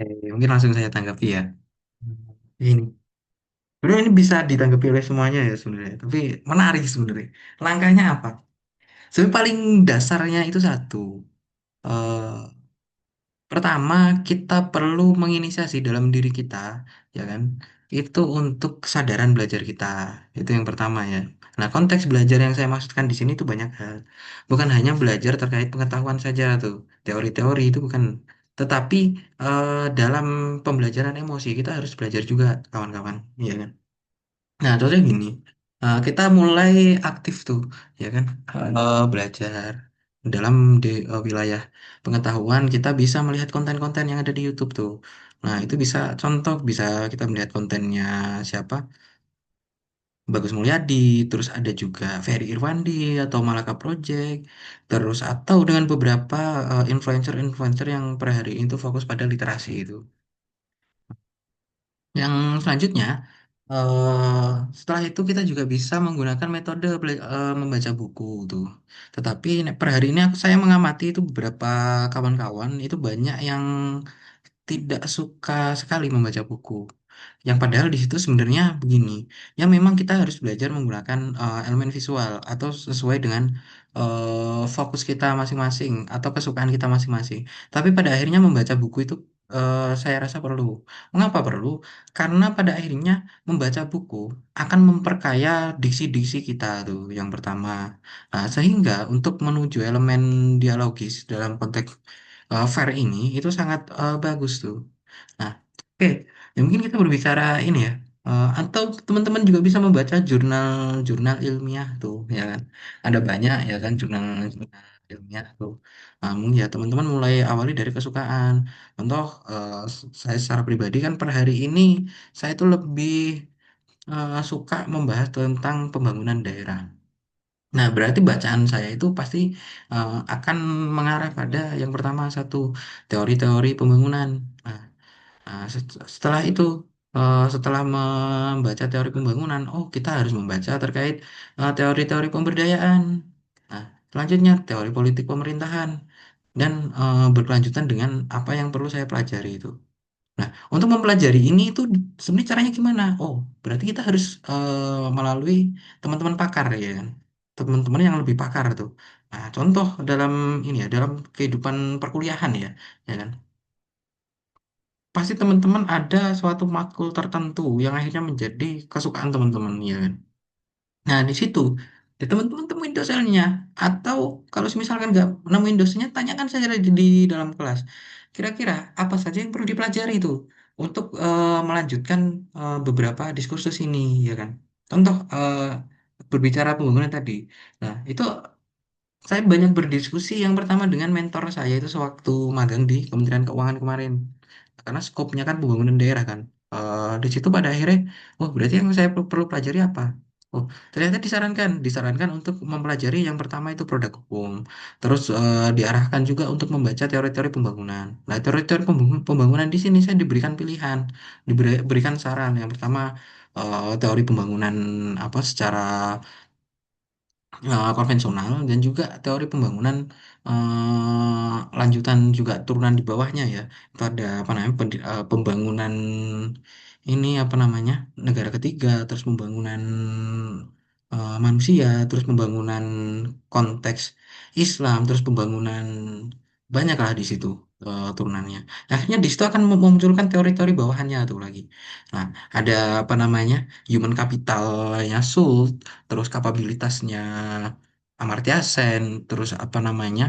Mungkin langsung saya tanggapi ya. Ini sebenarnya ini bisa ditanggapi oleh semuanya ya sebenarnya. Tapi menarik sebenarnya. Langkahnya apa? Sebenarnya paling dasarnya itu satu. Eh, Pertama, kita perlu menginisiasi dalam diri kita, ya kan? Itu untuk kesadaran belajar kita. Itu yang pertama ya. Nah, konteks belajar yang saya maksudkan di sini itu banyak hal. Bukan hanya belajar terkait pengetahuan saja tuh. Teori-teori itu bukan. Tetapi dalam pembelajaran emosi kita harus belajar juga, kawan-kawan. Iya kan? Nah, contohnya gini, kita mulai aktif tuh, ya kan, belajar dalam wilayah pengetahuan, kita bisa melihat konten-konten yang ada di YouTube tuh. Nah, itu bisa contoh, bisa kita melihat kontennya siapa, Bagus Mulyadi, terus ada juga Ferry Irwandi atau Malaka Project, terus atau dengan beberapa influencer-influencer yang per hari itu fokus pada literasi itu. Yang selanjutnya, eh setelah itu kita juga bisa menggunakan metode membaca buku tuh. Tetapi per hari ini saya mengamati itu beberapa kawan-kawan itu banyak yang tidak suka sekali membaca buku. Yang padahal di situ sebenarnya begini, yang memang kita harus belajar menggunakan elemen visual atau sesuai dengan fokus kita masing-masing atau kesukaan kita masing-masing. Tapi pada akhirnya membaca buku itu saya rasa perlu. Mengapa perlu? Karena pada akhirnya membaca buku akan memperkaya diksi-diksi kita tuh yang pertama. Nah, sehingga untuk menuju elemen dialogis dalam konteks fair ini itu sangat bagus tuh. Nah, oke, ya mungkin kita berbicara ini ya. Atau teman-teman juga bisa membaca jurnal-jurnal ilmiah tuh, ya kan? Ada banyak ya kan jurnal-jurnal ilmiah tuh. Namun ya teman-teman mulai awali dari kesukaan. Contoh, saya secara pribadi kan per hari ini saya itu lebih suka membahas tentang pembangunan daerah. Nah, berarti bacaan saya itu pasti akan mengarah pada yang pertama satu teori-teori pembangunan. Nah, setelah itu, setelah membaca teori pembangunan, oh kita harus membaca terkait teori-teori pemberdayaan. Nah, selanjutnya teori politik pemerintahan dan berkelanjutan dengan apa yang perlu saya pelajari itu. Nah, untuk mempelajari ini itu sebenarnya caranya gimana? Oh, berarti kita harus melalui teman-teman pakar ya kan? Teman-teman yang lebih pakar tuh. Nah, contoh dalam ini ya, dalam kehidupan perkuliahan ya, ya kan? Pasti teman-teman ada suatu makul tertentu yang akhirnya menjadi kesukaan teman-teman ya kan. Nah di situ ya teman-teman temuin dosennya atau kalau misalkan nggak nemuin dosennya tanyakan saja di dalam kelas. Kira-kira apa saja yang perlu dipelajari itu untuk melanjutkan beberapa diskursus ini ya kan. Contoh berbicara pembangunan tadi. Nah itu saya banyak berdiskusi yang pertama dengan mentor saya itu sewaktu magang di Kementerian Keuangan kemarin. Karena skopnya kan pembangunan daerah kan. Di situ pada akhirnya, oh berarti yang saya perlu pelajari apa? Oh, ternyata disarankan untuk mempelajari yang pertama itu produk hukum. Terus diarahkan juga untuk membaca teori-teori pembangunan. Nah, teori-teori pembangunan di sini saya diberikan pilihan, diberikan saran. Yang pertama teori pembangunan apa secara konvensional dan juga teori pembangunan lanjutan juga turunan di bawahnya ya. Itu ada apa namanya pembangunan ini apa namanya negara ketiga, terus pembangunan manusia, terus pembangunan konteks Islam, terus pembangunan banyak lah di situ turunannya. Akhirnya di situ akan memunculkan teori-teori bawahannya tuh lagi. Nah, ada apa namanya human capitalnya Schultz, terus kapabilitasnya Amartya Sen, terus apa namanya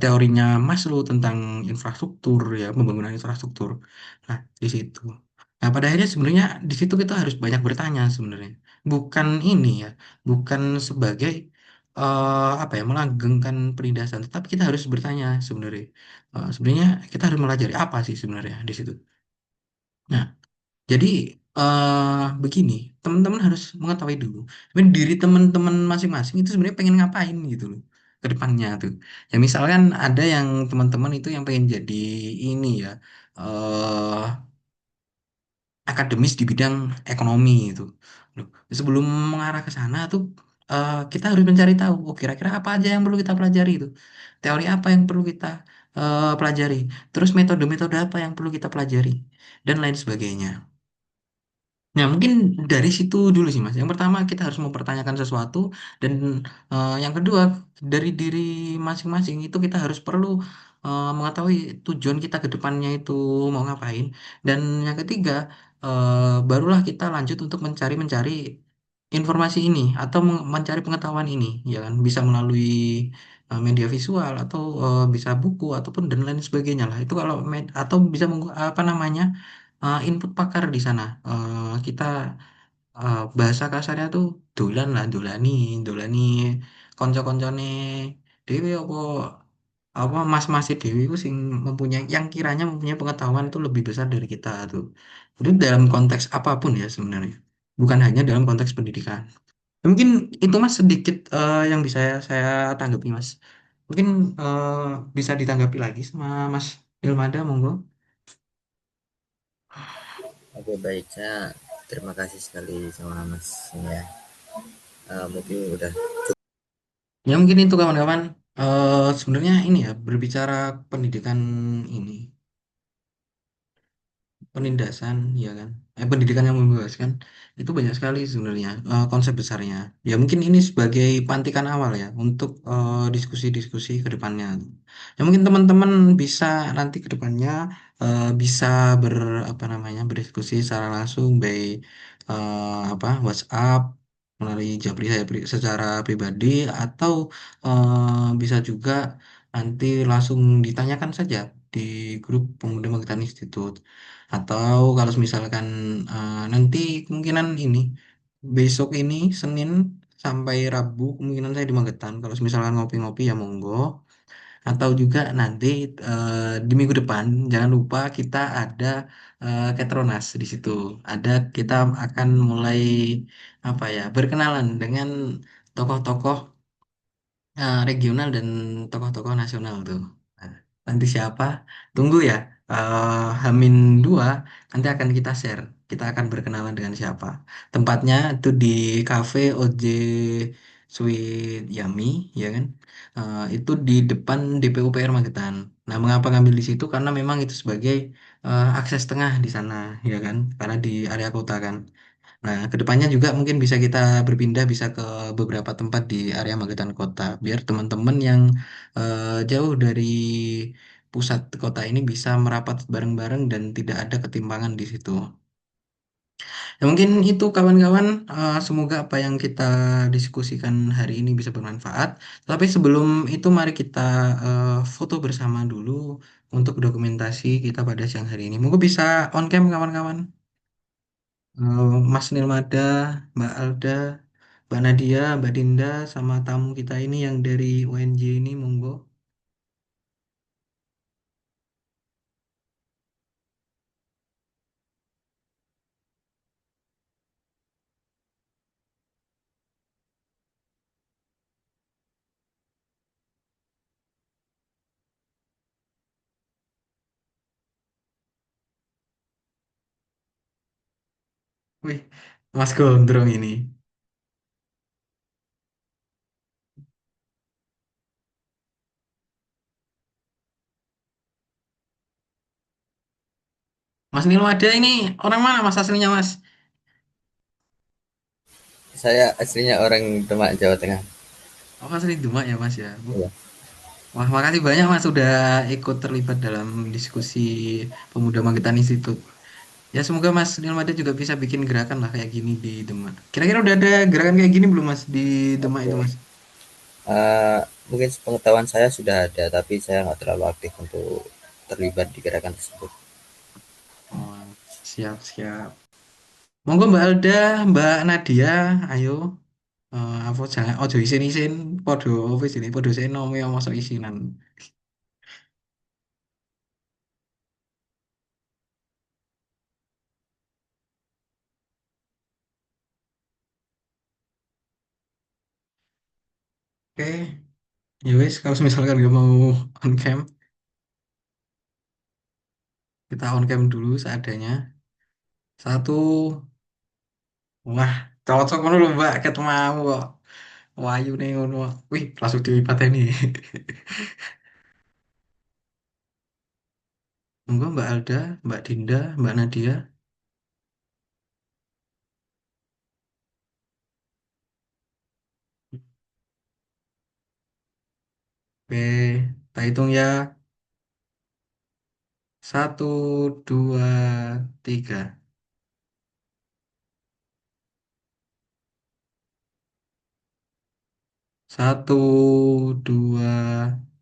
teorinya Maslow tentang infrastruktur ya pembangunan infrastruktur. Nah di situ. Nah pada akhirnya sebenarnya di situ kita harus banyak bertanya sebenarnya. Bukan ini ya, bukan sebagai apa ya melanggengkan penindasan, tetapi kita harus bertanya sebenarnya. Sebenarnya kita harus melajari apa sih sebenarnya di situ. Nah jadi begini, teman-teman harus mengetahui dulu, sebenarnya diri teman-teman masing-masing itu sebenarnya pengen ngapain gitu loh ke depannya tuh. Ya misalkan ada yang teman-teman itu yang pengen jadi ini ya eh akademis di bidang ekonomi itu. Loh, sebelum mengarah ke sana tuh kita harus mencari tahu, oh kira-kira apa aja yang perlu kita pelajari itu. Teori apa yang perlu kita pelajari. Terus metode-metode apa yang perlu kita pelajari dan lain sebagainya. Nah, mungkin dari situ dulu sih, Mas. Yang pertama, kita harus mempertanyakan sesuatu, dan yang kedua, dari diri masing-masing itu kita harus perlu mengetahui tujuan kita ke depannya itu mau ngapain. Dan yang ketiga, barulah kita lanjut untuk mencari-mencari informasi ini atau mencari pengetahuan ini, ya kan? Bisa melalui media visual atau bisa buku ataupun dan lain sebagainya lah. Itu kalau atau bisa apa namanya? Input pakar di sana. Kita bahasa kasarnya tuh dolan lah, dolani, dolani konco-koncone Dewi apa mas-mas Dewi itu sing mempunyai yang kiranya mempunyai pengetahuan itu lebih besar dari kita tuh. Itu dalam konteks apapun ya sebenarnya. Bukan hanya dalam konteks pendidikan. Ya, mungkin itu Mas sedikit yang bisa saya tanggapi Mas. Mungkin eh, bisa ditanggapi lagi sama Mas Ilmada, monggo. Oke, baik, saya terima kasih sekali sama Mas ini ya. Mungkin udah. Ya mungkin itu kawan-kawan. Sebenarnya ini ya berbicara pendidikan ini penindasan ya kan pendidikan yang membebaskan itu banyak sekali sebenarnya konsep besarnya ya mungkin ini sebagai pantikan awal ya untuk diskusi-diskusi ke depannya ya mungkin teman-teman bisa nanti ke depannya bisa apa namanya berdiskusi secara langsung baik apa WhatsApp melalui Japri saya secara pribadi atau bisa juga nanti langsung ditanyakan saja di grup Pemuda Magetan Institute atau kalau misalkan nanti kemungkinan ini besok ini Senin sampai Rabu kemungkinan saya di Magetan. Kalau misalkan ngopi-ngopi ya monggo. Atau juga nanti di minggu depan jangan lupa kita ada Ketronas di situ. Ada kita akan mulai apa ya berkenalan dengan tokoh-tokoh regional dan tokoh-tokoh nasional tuh. Nah, nanti siapa? Tunggu ya. Hamin 2 nanti akan kita share. Kita akan berkenalan dengan siapa. Tempatnya itu di Cafe OJ Sweet Yummy, ya kan? Itu di depan DPU PR Magetan. Nah, mengapa ngambil di situ? Karena memang itu sebagai akses tengah di sana, ya kan? Karena di area kota kan. Nah, kedepannya juga mungkin bisa kita berpindah bisa ke beberapa tempat di area Magetan Kota, biar teman-teman yang jauh dari pusat kota ini bisa merapat bareng-bareng dan tidak ada ketimpangan di situ. Ya, mungkin itu kawan-kawan, semoga apa yang kita diskusikan hari ini bisa bermanfaat. Tapi sebelum itu mari kita foto bersama dulu untuk dokumentasi kita pada siang hari ini. Mungkin bisa on cam kawan-kawan. Mas Nilmada, Mbak Alda, Mbak Nadia, Mbak Dinda, sama tamu kita ini yang dari UNJ ini, monggo. Wih, Mas Gondrong ini. Mas Nilwada ini orang mana Mas aslinya Mas? Saya aslinya orang Demak, Jawa Tengah. Oh asli Demak ya Mas ya. Iya. Wah makasih banyak Mas sudah ikut terlibat dalam diskusi Pemuda Bangkitan Institut. Ya semoga Mas Nilwada juga bisa bikin gerakan lah kayak gini di Demak. Kira-kira udah ada gerakan kayak gini belum Mas di Demak itu Oke. Mas? Mungkin pengetahuan saya sudah ada, tapi saya nggak terlalu aktif untuk terlibat di gerakan tersebut. Oh, siap siap. Monggo Mbak Alda, Mbak Nadia, ayo. Apa jangan ojo isin-isin podo apa sini podo seno ya masuk isinan. Oke, ya wes kalau misalkan gak mau on cam, kita on cam dulu seadanya. Satu, wah, cocok ngono lho Mbak, ketemu kok. Wahyu nih ngono. Wih, langsung dipateni. Monggo Mbak Alda, Mbak Dinda, Mbak Nadia. Oke, kita hitung ya. Satu, dua, tiga. Satu, dua,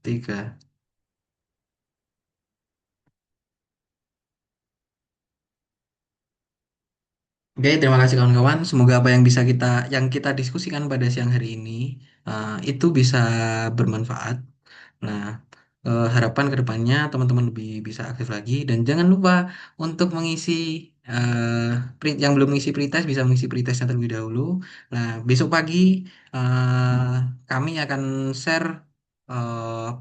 tiga. Oke, terima kasih kawan-kawan. Semoga apa yang kita diskusikan pada siang hari ini itu bisa bermanfaat. Nah, harapan ke depannya teman-teman lebih bisa aktif lagi dan jangan lupa untuk mengisi yang belum mengisi pretest bisa mengisi pretestnya terlebih dahulu. Nah, besok pagi kami akan share uh,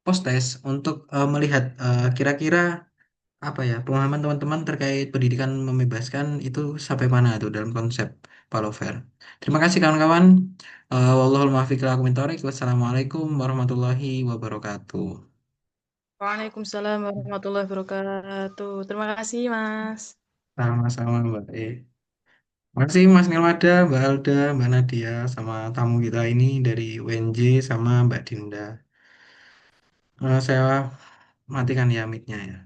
post test untuk melihat kira-kira apa ya pemahaman teman-teman terkait pendidikan membebaskan itu sampai mana tuh dalam konsep Palover. Terima kasih kawan-kawan. Wallahul muwaffiq ila aqwamit thoriq. Wassalamualaikum warahmatullahi wabarakatuh. Waalaikumsalam warahmatullahi wabarakatuh. Terima kasih, Mas. Sama-sama Mbak E. Makasih Mas Nilwada, Mbak Alda, Mbak Nadia, sama tamu kita ini dari UNJ sama Mbak Dinda. Saya matikan ya mic-nya ya.